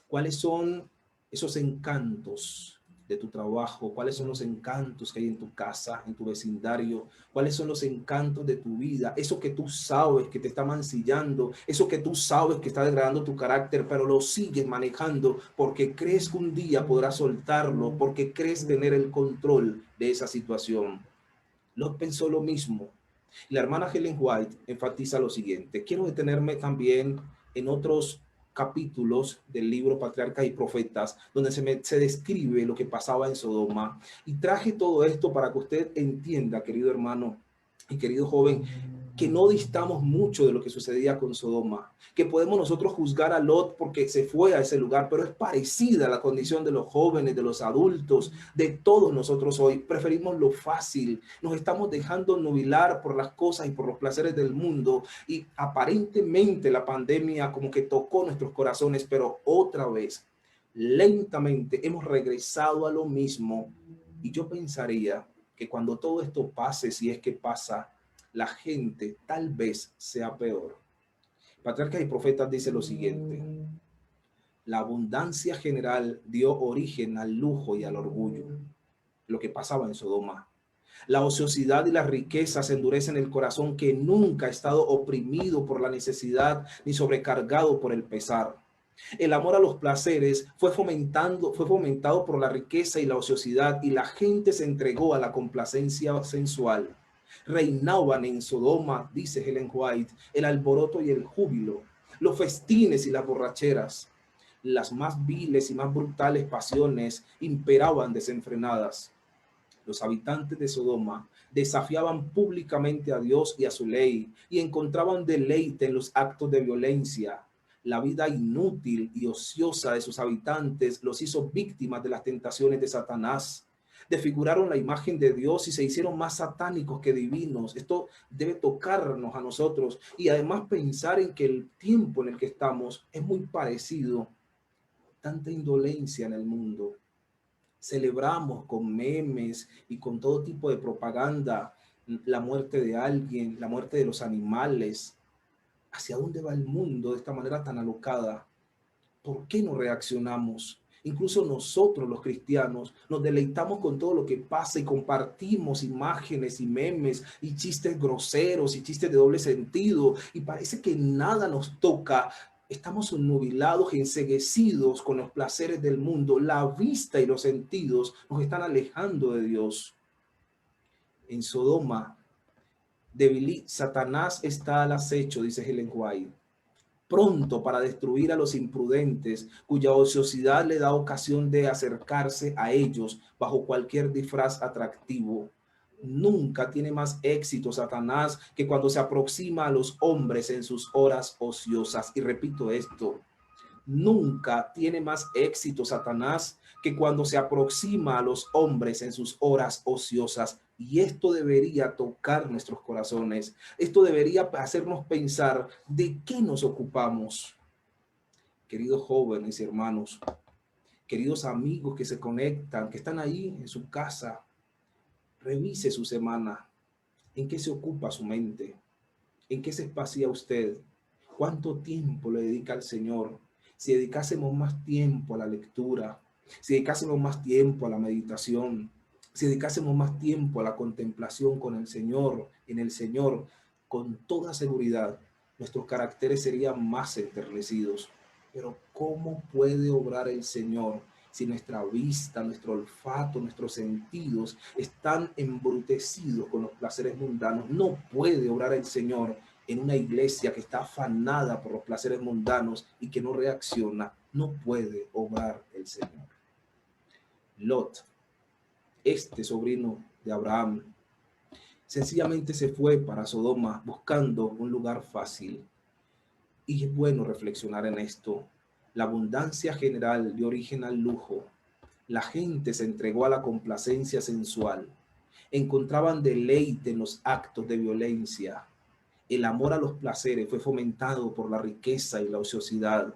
¿Cuáles son esos encantos de tu trabajo? ¿Cuáles son los encantos que hay en tu casa, en tu vecindario? ¿Cuáles son los encantos de tu vida? Eso que tú sabes que te está mancillando, eso que tú sabes que está degradando tu carácter, pero lo sigues manejando porque crees que un día podrás soltarlo, porque crees tener el control de esa situación. Lot pensó lo mismo. La hermana Ellen White enfatiza lo siguiente. Quiero detenerme también en otros capítulos del libro Patriarcas y Profetas, donde se describe lo que pasaba en Sodoma. Y traje todo esto para que usted entienda, querido hermano y querido joven, que no distamos mucho de lo que sucedía con Sodoma, que podemos nosotros juzgar a Lot porque se fue a ese lugar, pero es parecida a la condición de los jóvenes, de los adultos, de todos nosotros hoy. Preferimos lo fácil, nos estamos dejando nubilar por las cosas y por los placeres del mundo, y aparentemente la pandemia como que tocó nuestros corazones, pero otra vez, lentamente hemos regresado a lo mismo. Y yo pensaría que cuando todo esto pase, si es que pasa, la gente tal vez sea peor. Patriarcas y Profetas dice lo siguiente: la abundancia general dio origen al lujo y al orgullo, lo que pasaba en Sodoma. La ociosidad y la riqueza se endurecen el corazón, que nunca ha estado oprimido por la necesidad ni sobrecargado por el pesar. El amor a los placeres fue fomentado por la riqueza y la ociosidad, y la gente se entregó a la complacencia sensual. Reinaban en Sodoma, dice Ellen White, el alboroto y el júbilo, los festines y las borracheras. Las más viles y más brutales pasiones imperaban desenfrenadas. Los habitantes de Sodoma desafiaban públicamente a Dios y a su ley, y encontraban deleite en los actos de violencia. La vida inútil y ociosa de sus habitantes los hizo víctimas de las tentaciones de Satanás. Desfiguraron la imagen de Dios y se hicieron más satánicos que divinos. Esto debe tocarnos a nosotros, y además pensar en que el tiempo en el que estamos es muy parecido. Tanta indolencia en el mundo. Celebramos con memes y con todo tipo de propaganda la muerte de alguien, la muerte de los animales. ¿Hacia dónde va el mundo de esta manera tan alocada? ¿Por qué no reaccionamos? Incluso nosotros los cristianos nos deleitamos con todo lo que pasa y compartimos imágenes y memes y chistes groseros y chistes de doble sentido y parece que nada nos toca. Estamos nubilados, enceguecidos con los placeres del mundo. La vista y los sentidos nos están alejando de Dios. En Sodoma, Satanás está al acecho, dice Ellen White, pronto para destruir a los imprudentes, cuya ociosidad le da ocasión de acercarse a ellos bajo cualquier disfraz atractivo. Nunca tiene más éxito Satanás que cuando se aproxima a los hombres en sus horas ociosas. Y repito esto, nunca tiene más éxito Satanás que cuando se aproxima a los hombres en sus horas ociosas. Y esto debería tocar nuestros corazones. Esto debería hacernos pensar de qué nos ocupamos. Queridos jóvenes y hermanos, queridos amigos que se conectan, que están ahí en su casa, revise su semana. ¿En qué se ocupa su mente? ¿En qué se espacia usted? ¿Cuánto tiempo le dedica al Señor? Si dedicásemos más tiempo a la lectura, si dedicásemos más tiempo a la meditación, si dedicásemos más tiempo a la contemplación con el Señor, en el Señor, con toda seguridad, nuestros caracteres serían más enternecidos. Pero ¿cómo puede obrar el Señor si nuestra vista, nuestro olfato, nuestros sentidos están embrutecidos con los placeres mundanos? No puede obrar el Señor en una iglesia que está afanada por los placeres mundanos y que no reacciona. No puede obrar el Señor. Lot, este sobrino de Abraham, sencillamente se fue para Sodoma buscando un lugar fácil. Y es bueno reflexionar en esto. La abundancia general dio origen al lujo. La gente se entregó a la complacencia sensual. Encontraban deleite en los actos de violencia. El amor a los placeres fue fomentado por la riqueza y la ociosidad.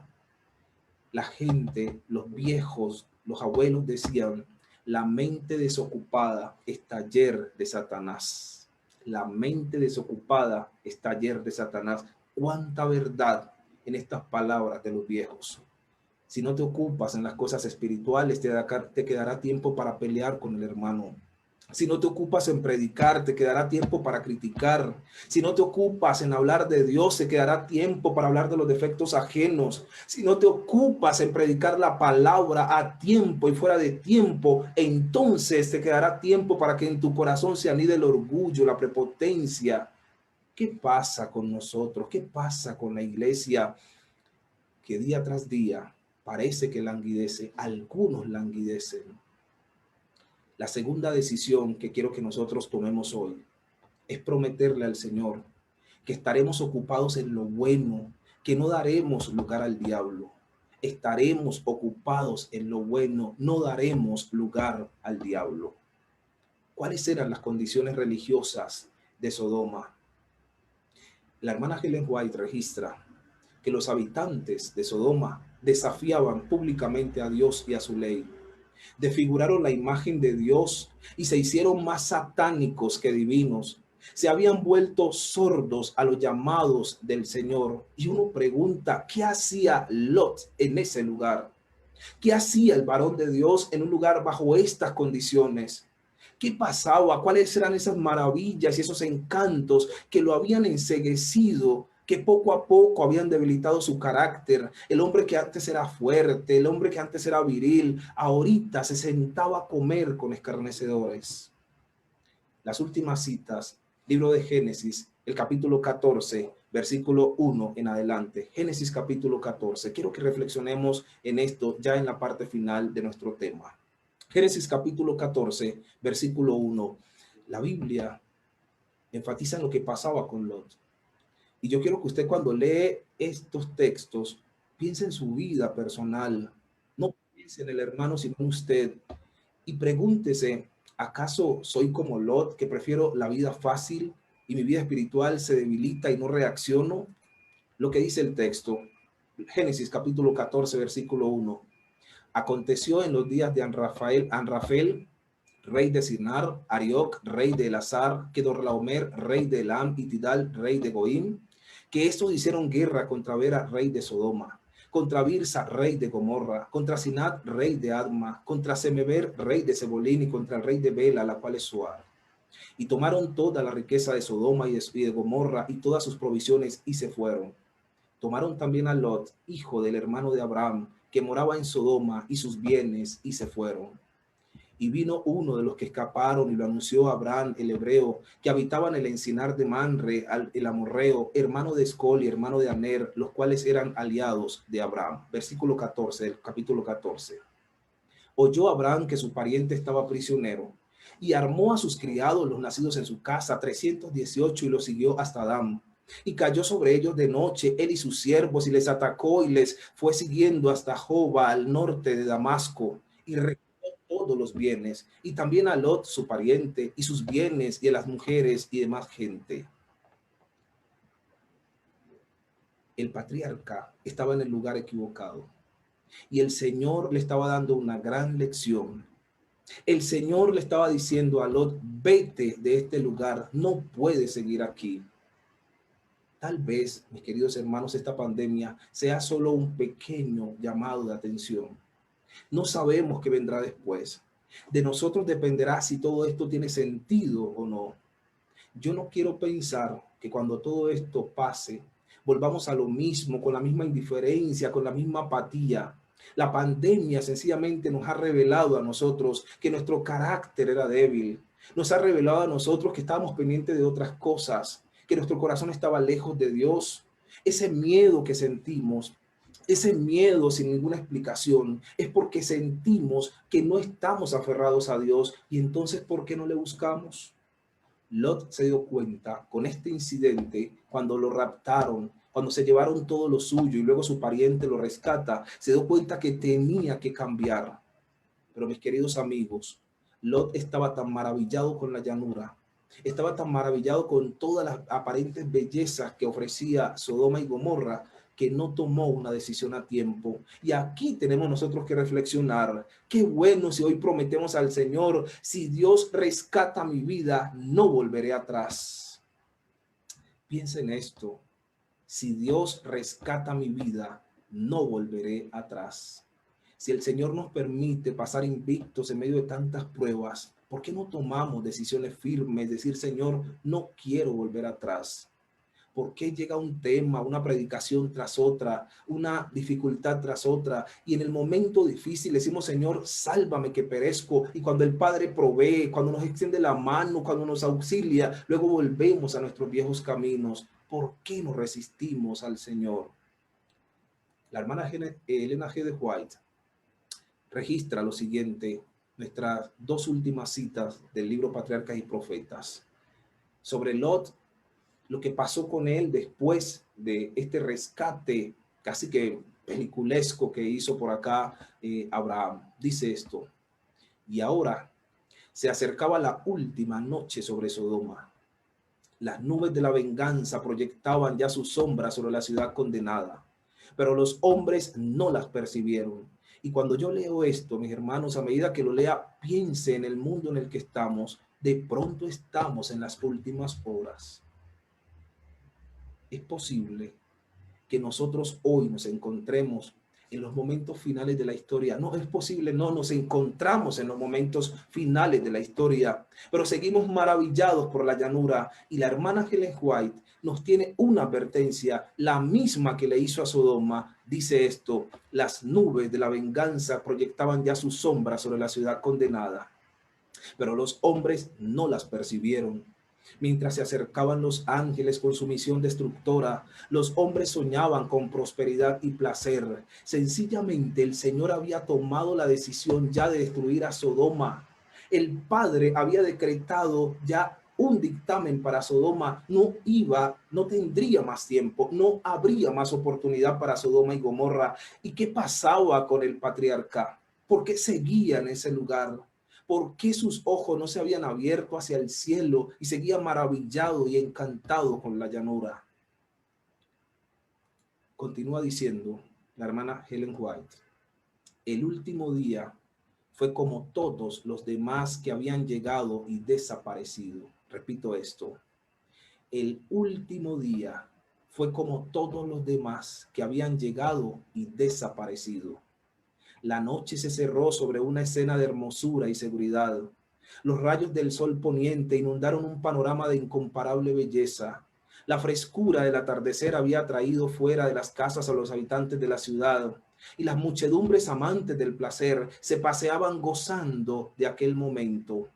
La gente, los viejos, los abuelos decían, la mente desocupada es taller de Satanás. La mente desocupada es taller de Satanás. Cuánta verdad en estas palabras de los viejos. Si no te ocupas en las cosas espirituales, te quedará tiempo para pelear con el hermano. Si no te ocupas en predicar, te quedará tiempo para criticar. Si no te ocupas en hablar de Dios, te quedará tiempo para hablar de los defectos ajenos. Si no te ocupas en predicar la palabra a tiempo y fuera de tiempo, entonces te quedará tiempo para que en tu corazón se anide el orgullo, la prepotencia. ¿Qué pasa con nosotros? ¿Qué pasa con la iglesia que día tras día parece que languidece? Algunos languidecen. La segunda decisión que quiero que nosotros tomemos hoy es prometerle al Señor que estaremos ocupados en lo bueno, que no daremos lugar al diablo. Estaremos ocupados en lo bueno, no daremos lugar al diablo. ¿Cuáles eran las condiciones religiosas de Sodoma? La hermana Ellen White registra que los habitantes de Sodoma desafiaban públicamente a Dios y a su ley. Desfiguraron la imagen de Dios y se hicieron más satánicos que divinos. Se habían vuelto sordos a los llamados del Señor. Y uno pregunta, ¿qué hacía Lot en ese lugar? ¿Qué hacía el varón de Dios en un lugar bajo estas condiciones? ¿Qué pasaba? ¿Cuáles eran esas maravillas y esos encantos que lo habían enceguecido, que poco a poco habían debilitado su carácter? El hombre que antes era fuerte, el hombre que antes era viril, ahorita se sentaba a comer con escarnecedores. Las últimas citas, libro de Génesis, el capítulo 14, versículo 1 en adelante. Génesis capítulo 14. Quiero que reflexionemos en esto ya en la parte final de nuestro tema. Génesis capítulo 14, versículo 1. La Biblia enfatiza en lo que pasaba con Lot. Y yo quiero que usted cuando lee estos textos piense en su vida personal. No piense en el hermano, sino en usted. Y pregúntese, ¿acaso soy como Lot, que prefiero la vida fácil y mi vida espiritual se debilita y no reacciono? Lo que dice el texto, Génesis capítulo 14, versículo 1. Aconteció en los días de Anrafel, rey de Sinar, Arioc, rey de Elazar, Kedorlaomer, rey de Elam, y Tidal, rey de Goim, que estos hicieron guerra contra Bera, rey de Sodoma, contra Birsa, rey de Gomorra, contra Sinat, rey de Adma, contra Semeber, rey de Cebolín, y contra el rey de Bela, la cual es Suar. Y tomaron toda la riqueza de Sodoma y de Gomorra y todas sus provisiones y se fueron. Tomaron también a Lot, hijo del hermano de Abraham, que moraba en Sodoma, y sus bienes y se fueron. Y vino uno de los que escaparon y lo anunció a Abraham, el hebreo, que habitaba en el encinar de Manre, el amorreo, hermano de Escol y hermano de Aner, los cuales eran aliados de Abraham. Versículo 14 del capítulo 14. Oyó Abraham que su pariente estaba prisionero y armó a sus criados, los nacidos en su casa, 318, y los siguió hasta Adán. Y cayó sobre ellos de noche, él y sus siervos, y les atacó y les fue siguiendo hasta Joba, al norte de Damasco, y recogió todos los bienes, y también a Lot, su pariente, y sus bienes, y a las mujeres y demás gente. El patriarca estaba en el lugar equivocado, y el Señor le estaba dando una gran lección. El Señor le estaba diciendo a Lot, vete de este lugar, no puedes seguir aquí. Tal vez, mis queridos hermanos, esta pandemia sea solo un pequeño llamado de atención. No sabemos qué vendrá después. De nosotros dependerá si todo esto tiene sentido o no. Yo no quiero pensar que cuando todo esto pase, volvamos a lo mismo, con la misma indiferencia, con la misma apatía. La pandemia sencillamente nos ha revelado a nosotros que nuestro carácter era débil. Nos ha revelado a nosotros que estábamos pendientes de otras cosas, que nuestro corazón estaba lejos de Dios. Ese miedo que sentimos, ese miedo sin ninguna explicación, es porque sentimos que no estamos aferrados a Dios. Y entonces, ¿por qué no le buscamos? Lot se dio cuenta con este incidente cuando lo raptaron, cuando se llevaron todo lo suyo y luego su pariente lo rescata, se dio cuenta que tenía que cambiar. Pero mis queridos amigos, Lot estaba tan maravillado con la llanura, estaba tan maravillado con todas las aparentes bellezas que ofrecía Sodoma y Gomorra, que no tomó una decisión a tiempo. Y aquí tenemos nosotros que reflexionar. Qué bueno si hoy prometemos al Señor, si Dios rescata mi vida, no volveré atrás. Piensa en esto. Si Dios rescata mi vida, no volveré atrás. Si el Señor nos permite pasar invictos en medio de tantas pruebas, ¿por qué no tomamos decisiones firmes? Decir, Señor, no quiero volver atrás. ¿Por qué llega un tema, una predicación tras otra, una dificultad tras otra? Y en el momento difícil decimos, Señor, sálvame que perezco. Y cuando el Padre provee, cuando nos extiende la mano, cuando nos auxilia, luego volvemos a nuestros viejos caminos. ¿Por qué nos resistimos al Señor? La hermana Elena G. de White registra lo siguiente, nuestras dos últimas citas del libro Patriarcas y Profetas. Sobre Lot, lo que pasó con él después de este rescate casi que peliculesco que hizo por acá Abraham. Dice esto: y ahora se acercaba la última noche sobre Sodoma. Las nubes de la venganza proyectaban ya sus sombras sobre la ciudad condenada, pero los hombres no las percibieron. Y cuando yo leo esto, mis hermanos, a medida que lo lea, piense en el mundo en el que estamos. De pronto estamos en las últimas horas. Es posible que nosotros hoy nos encontremos en los momentos finales de la historia. No es posible, no nos encontramos en los momentos finales de la historia, pero seguimos maravillados por la llanura. Y la hermana Helen White nos tiene una advertencia, la misma que le hizo a Sodoma. Dice esto: las nubes de la venganza proyectaban ya sus sombras sobre la ciudad condenada, pero los hombres no las percibieron. Mientras se acercaban los ángeles con su misión destructora, los hombres soñaban con prosperidad y placer. Sencillamente el Señor había tomado la decisión ya de destruir a Sodoma. El Padre había decretado ya un dictamen para Sodoma. No tendría más tiempo, no habría más oportunidad para Sodoma y Gomorra. ¿Y qué pasaba con el patriarca? ¿Por qué seguía en ese lugar? ¿Por qué sus ojos no se habían abierto hacia el cielo y seguía maravillado y encantado con la llanura? Continúa diciendo la hermana Helen White: el último día fue como todos los demás que habían llegado y desaparecido. Repito esto: el último día fue como todos los demás que habían llegado y desaparecido. La noche se cerró sobre una escena de hermosura y seguridad. Los rayos del sol poniente inundaron un panorama de incomparable belleza. La frescura del atardecer había traído fuera de las casas a los habitantes de la ciudad, y las muchedumbres amantes del placer se paseaban gozando de aquel momento.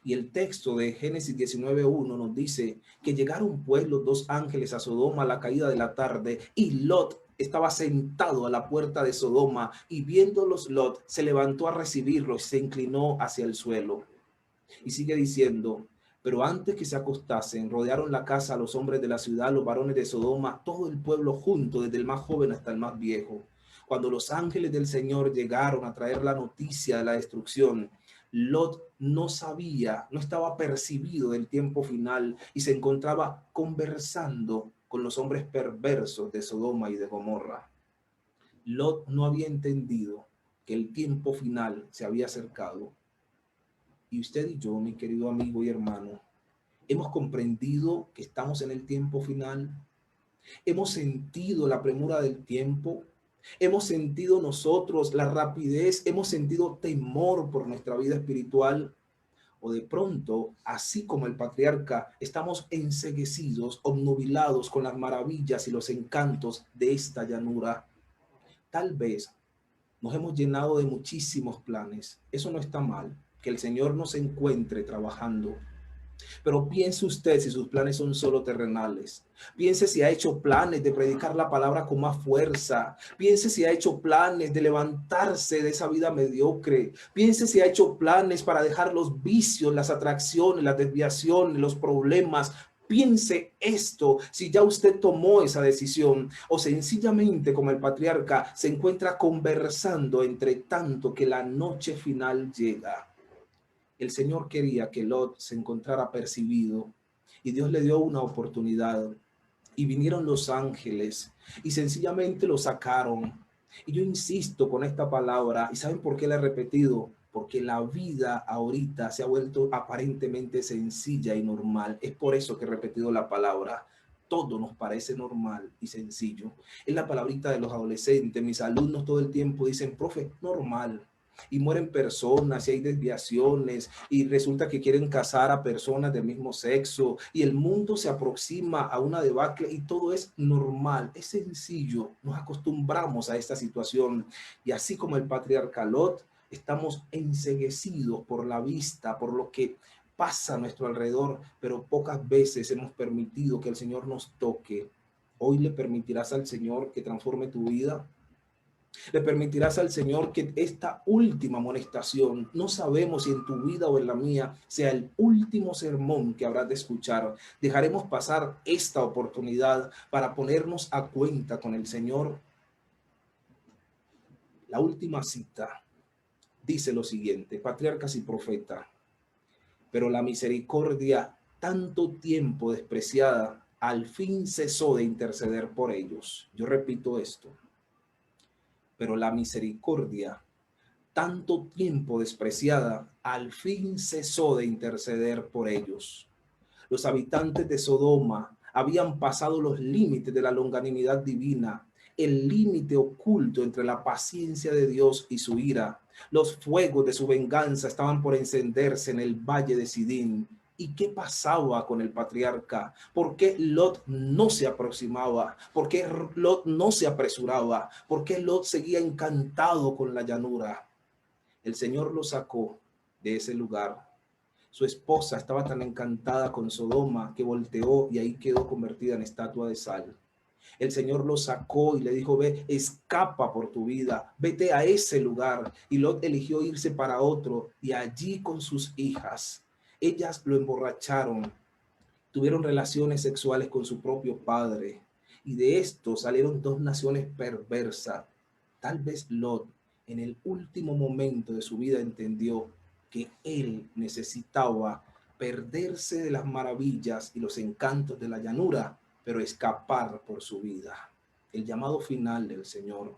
Y el texto de Génesis 19:1 nos dice que llegaron pues los dos ángeles a Sodoma a la caída de la tarde, y Lot estaba sentado a la puerta de Sodoma, y viéndolos Lot se levantó a recibirlos y se inclinó hacia el suelo. Y sigue diciendo: pero antes que se acostasen, rodearon la casa a los hombres de la ciudad, los varones de Sodoma, todo el pueblo junto, desde el más joven hasta el más viejo. Cuando los ángeles del Señor llegaron a traer la noticia de la destrucción, Lot no sabía, no estaba percibido del tiempo final y se encontraba conversando con los hombres perversos de Sodoma y de Gomorra. Lot no había entendido que el tiempo final se había acercado. Y usted y yo, mi querido amigo y hermano, hemos comprendido que estamos en el tiempo final. Hemos sentido la premura del tiempo. Hemos sentido nosotros la rapidez. Hemos sentido temor por nuestra vida espiritual. O de pronto, así como el patriarca, estamos enceguecidos, obnubilados con las maravillas y los encantos de esta llanura. Tal vez nos hemos llenado de muchísimos planes. Eso no está mal, que el Señor nos encuentre trabajando. Pero piense usted si sus planes son solo terrenales. Piense si ha hecho planes de predicar la palabra con más fuerza. Piense si ha hecho planes de levantarse de esa vida mediocre. Piense si ha hecho planes para dejar los vicios, las atracciones, las desviaciones, los problemas. Piense esto, si ya usted tomó esa decisión o sencillamente como el patriarca se encuentra conversando entre tanto que la noche final llega. El Señor quería que Lot se encontrara percibido y Dios le dio una oportunidad y vinieron los ángeles y sencillamente lo sacaron. Y yo insisto con esta palabra, ¿y saben por qué la he repetido? Porque la vida ahorita se ha vuelto aparentemente sencilla y normal. Es por eso que he repetido la palabra. Todo nos parece normal y sencillo. Es la palabrita de los adolescentes. Mis alumnos todo el tiempo dicen: profe, normal. Y mueren personas y hay desviaciones y resulta que quieren casar a personas del mismo sexo y el mundo se aproxima a una debacle y todo es normal, es sencillo. Nos acostumbramos a esta situación y así como el patriarca Lot, estamos enceguecidos por la vista, por lo que pasa a nuestro alrededor, pero pocas veces hemos permitido que el Señor nos toque. Hoy le permitirás al Señor que transforme tu vida. Le permitirás al Señor que esta última amonestación, no sabemos si en tu vida o en la mía, sea el último sermón que habrás de escuchar. Dejaremos pasar esta oportunidad para ponernos a cuenta con el Señor. La última cita dice lo siguiente: patriarcas y profeta, pero la misericordia, tanto tiempo despreciada, al fin cesó de interceder por ellos. Yo repito esto: pero la misericordia, tanto tiempo despreciada, al fin cesó de interceder por ellos. Los habitantes de Sodoma habían pasado los límites de la longanimidad divina, el límite oculto entre la paciencia de Dios y su ira. Los fuegos de su venganza estaban por encenderse en el valle de Sidín. ¿Y qué pasaba con el patriarca? ¿Por qué Lot no se aproximaba? ¿Por qué Lot no se apresuraba? ¿Por qué Lot seguía encantado con la llanura? El Señor lo sacó de ese lugar. Su esposa estaba tan encantada con Sodoma que volteó y ahí quedó convertida en estatua de sal. El Señor lo sacó y le dijo: ve, escapa por tu vida, vete a ese lugar. Y Lot eligió irse para otro y allí con sus hijas. Ellas lo emborracharon, tuvieron relaciones sexuales con su propio padre. Y de esto salieron dos naciones perversas. Tal vez Lot en el último momento de su vida entendió que él necesitaba perderse de las maravillas y los encantos de la llanura, pero escapar por su vida. El llamado final del Señor,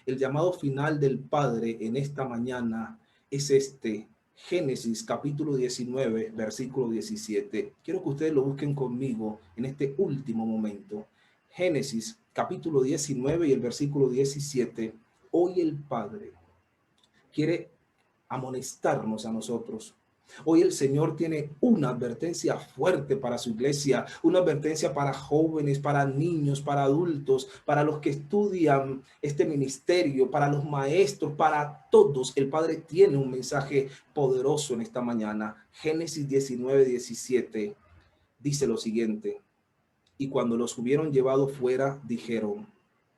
el llamado final del Padre en esta mañana es este: Génesis capítulo 19, versículo 17. Quiero que ustedes lo busquen conmigo en este último momento. Génesis capítulo 19 y el versículo 17. Hoy el Padre quiere amonestarnos a nosotros. Hoy el Señor tiene una advertencia fuerte para su iglesia, una advertencia para jóvenes, para niños, para adultos, para los que estudian este ministerio, para los maestros, para todos. El Padre tiene un mensaje poderoso en esta mañana. Génesis 19, 17 dice lo siguiente: y cuando los hubieron llevado fuera, dijeron: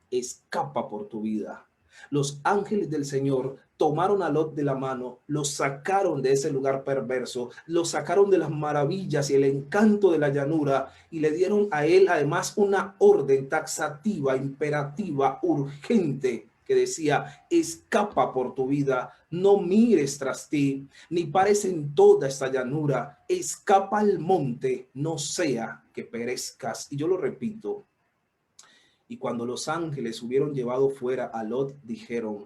escapa por tu vida. Los ángeles del Señor tomaron a Lot de la mano, lo sacaron de ese lugar perverso, lo sacaron de las maravillas y el encanto de la llanura y le dieron a él además una orden taxativa, imperativa, urgente, que decía: escapa por tu vida, no mires tras ti, ni pares en toda esta llanura, escapa al monte, no sea que perezcas. Y yo lo repito: y cuando los ángeles hubieron llevado fuera a Lot, dijeron: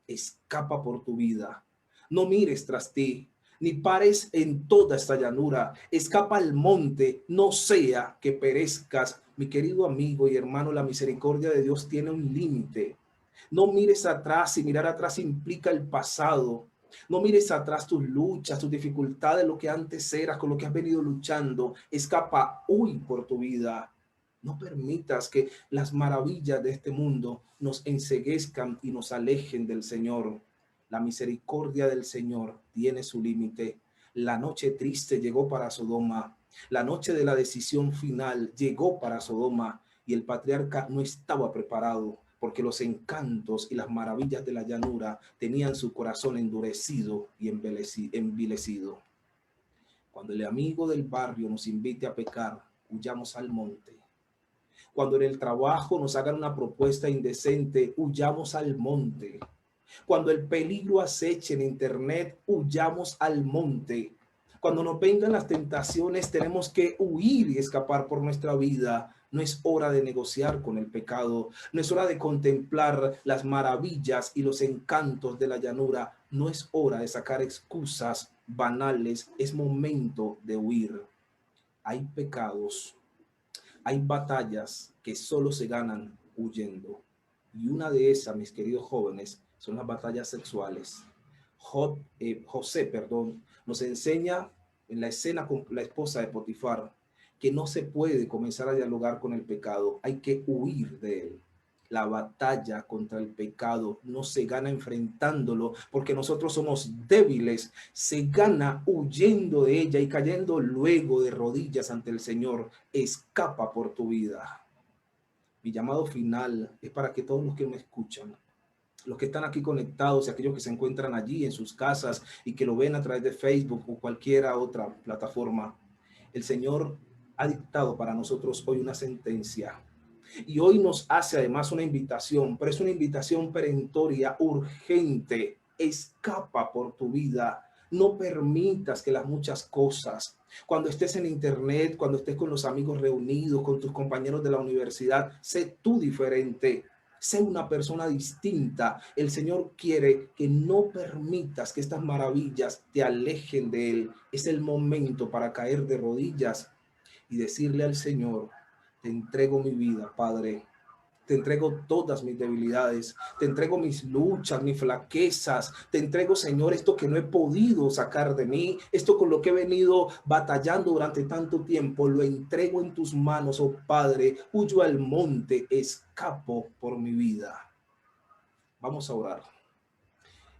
escapa por tu vida, no mires tras ti, ni pares en toda esta llanura, escapa al monte, no sea que perezcas. Mi querido amigo y hermano, la misericordia de Dios tiene un límite. No mires atrás, y mirar atrás implica el pasado. No mires atrás tus luchas, tus dificultades, lo que antes eras, con lo que has venido luchando. Escapa hoy por tu vida. No permitas que las maravillas de este mundo nos enceguezcan y nos alejen del Señor. La misericordia del Señor tiene su límite. La noche triste llegó para Sodoma. La noche de la decisión final llegó para Sodoma y el patriarca no estaba preparado, porque los encantos y las maravillas de la llanura tenían su corazón endurecido y envilecido. Cuando el amigo del barrio nos invite a pecar, huyamos al monte. Cuando en el trabajo nos hagan una propuesta indecente, huyamos al monte. Cuando el peligro aceche en internet, huyamos al monte. Cuando nos vengan las tentaciones, tenemos que huir y escapar por nuestra vida. No es hora de negociar con el pecado. No es hora de contemplar las maravillas y los encantos de la llanura. No es hora de sacar excusas banales. Es momento de huir. Hay pecados, hay batallas que solo se ganan huyendo. Y una de esas, mis queridos jóvenes, son las batallas sexuales. José, nos enseña en la escena con la esposa de Potifar que no se puede comenzar a dialogar con el pecado, hay que huir de él. La batalla contra el pecado no se gana enfrentándolo, porque nosotros somos débiles, se gana huyendo de ella y cayendo luego de rodillas ante el Señor. Escapa por tu vida. Mi llamado final es para que todos los que me escuchan, los que están aquí conectados y aquellos que se encuentran allí en sus casas y que lo ven a través de Facebook o cualquier otra plataforma, el Señor ha dictado para nosotros hoy una sentencia. Y hoy nos hace además una invitación, pero es una invitación perentoria, urgente. Escapa por tu vida. No permitas que las muchas cosas, cuando estés en internet, cuando estés con los amigos reunidos, con tus compañeros de la universidad, sé tú diferente. Sé una persona distinta. El Señor quiere que no permitas que estas maravillas te alejen de Él. Es el momento para caer de rodillas y decirle al Señor: te entrego mi vida, Padre. Te entrego todas mis debilidades, te entrego mis luchas, mis flaquezas, te entrego, Señor, esto que no he podido sacar de mí, esto con lo que he venido batallando durante tanto tiempo, lo entrego en tus manos, oh Padre. Huyo al monte, escapo por mi vida. Vamos a orar.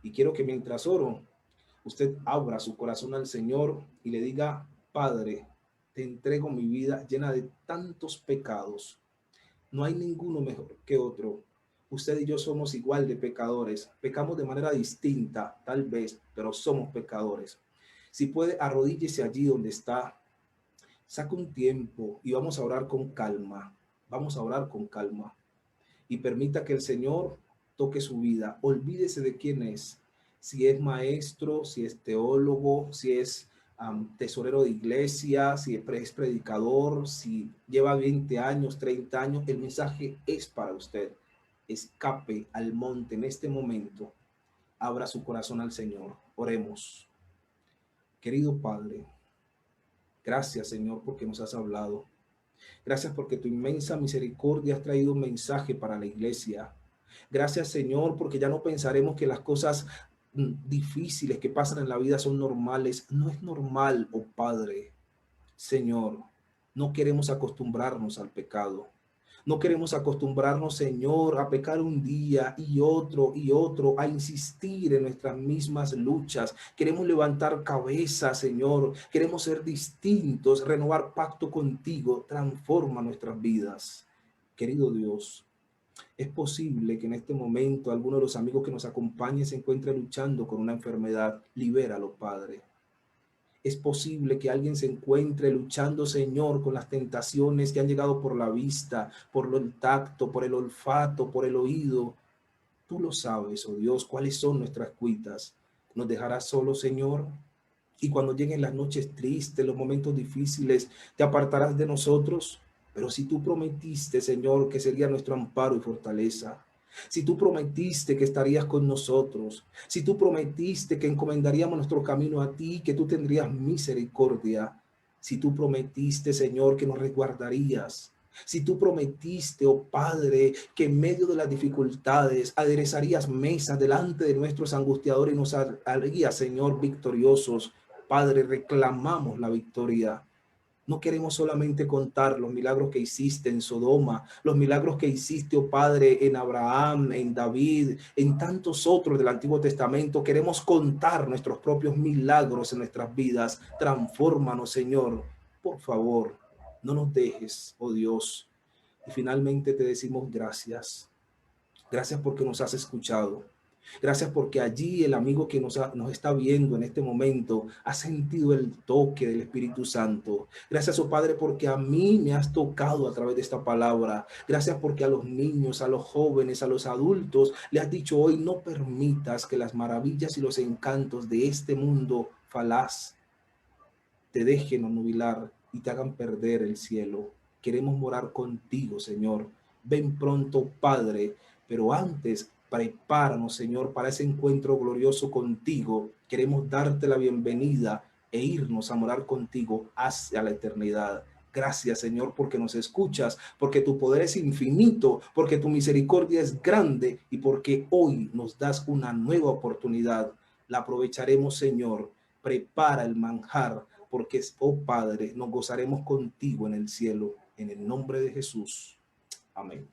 Y quiero que mientras oro, usted abra su corazón al Señor y le diga: Padre, te entrego mi vida llena de tantos pecados. No hay ninguno mejor que otro. Usted y yo somos igual de pecadores. Pecamos de manera distinta, tal vez, pero somos pecadores. Si puede, arrodíllese allí donde está. Saca un tiempo y vamos a orar con calma. Vamos a orar con calma. Y permita que el Señor toque su vida. Olvídese de quién es. Si es maestro, si es teólogo, si es tesorero de iglesia, si es predicador, si lleva 20 años, 30 años, el mensaje es para usted. Escape al monte en este momento. Abra su corazón al Señor. Oremos. Querido Padre, gracias, Señor, porque nos has hablado. Gracias porque tu inmensa misericordia has traído un mensaje para la iglesia. Gracias, Señor, porque ya no pensaremos que las cosas difíciles que pasan en la vida son normales. No es normal, oh Padre. Señor, no queremos acostumbrarnos al pecado. No queremos acostumbrarnos, Señor, a pecar un día y otro, a insistir en nuestras mismas luchas. Queremos levantar cabeza, Señor. Queremos ser distintos, renovar pacto contigo. Transforma nuestras vidas. Querido Dios, es posible que en este momento alguno de los amigos que nos acompañe se encuentre luchando con una enfermedad. Libéralo, Padre. Es posible que alguien se encuentre luchando, Señor, con las tentaciones que han llegado por la vista, por el tacto, por el olfato, por el oído. Tú lo sabes, oh Dios, cuáles son nuestras cuitas. ¿Nos dejarás solos, Señor? Y cuando lleguen las noches tristes, los momentos difíciles, te apartarás de nosotros. Pero si tú prometiste, Señor, que sería nuestro amparo y fortaleza, si tú prometiste que estarías con nosotros, si tú prometiste que encomendaríamos nuestro camino a ti, que tú tendrías misericordia, si tú prometiste, Señor, que nos resguardarías, si tú prometiste, oh Padre, que en medio de las dificultades aderezarías mesas delante de nuestros angustiadores y nos harías, Señor, victoriosos. Padre, reclamamos la victoria. No queremos solamente contar los milagros que hiciste en Sodoma, los milagros que hiciste, oh Padre, en Abraham, en David, en tantos otros del Antiguo Testamento. Queremos contar nuestros propios milagros en nuestras vidas. Transfórmanos, Señor. Por favor, no nos dejes, oh Dios. Y finalmente te decimos gracias. Gracias porque nos has escuchado. Gracias porque allí el amigo que nos está viendo en este momento ha sentido el toque del Espíritu Santo. Gracias, oh Padre, porque a mí me has tocado a través de esta palabra. Gracias porque a los niños, a los jóvenes, a los adultos le has dicho hoy: no permitas que las maravillas y los encantos de este mundo falaz te dejen nubilar y te hagan perder el cielo. Queremos morar contigo, Señor. Ven pronto, Padre, pero antes prepáranos, Señor, para ese encuentro glorioso contigo. Queremos darte la bienvenida e irnos a morar contigo hacia la eternidad. Gracias, Señor, porque nos escuchas, porque tu poder es infinito, porque tu misericordia es grande y porque hoy nos das una nueva oportunidad. La aprovecharemos, Señor. Prepara el manjar, porque, oh Padre, nos gozaremos contigo en el cielo. En el nombre de Jesús. Amén.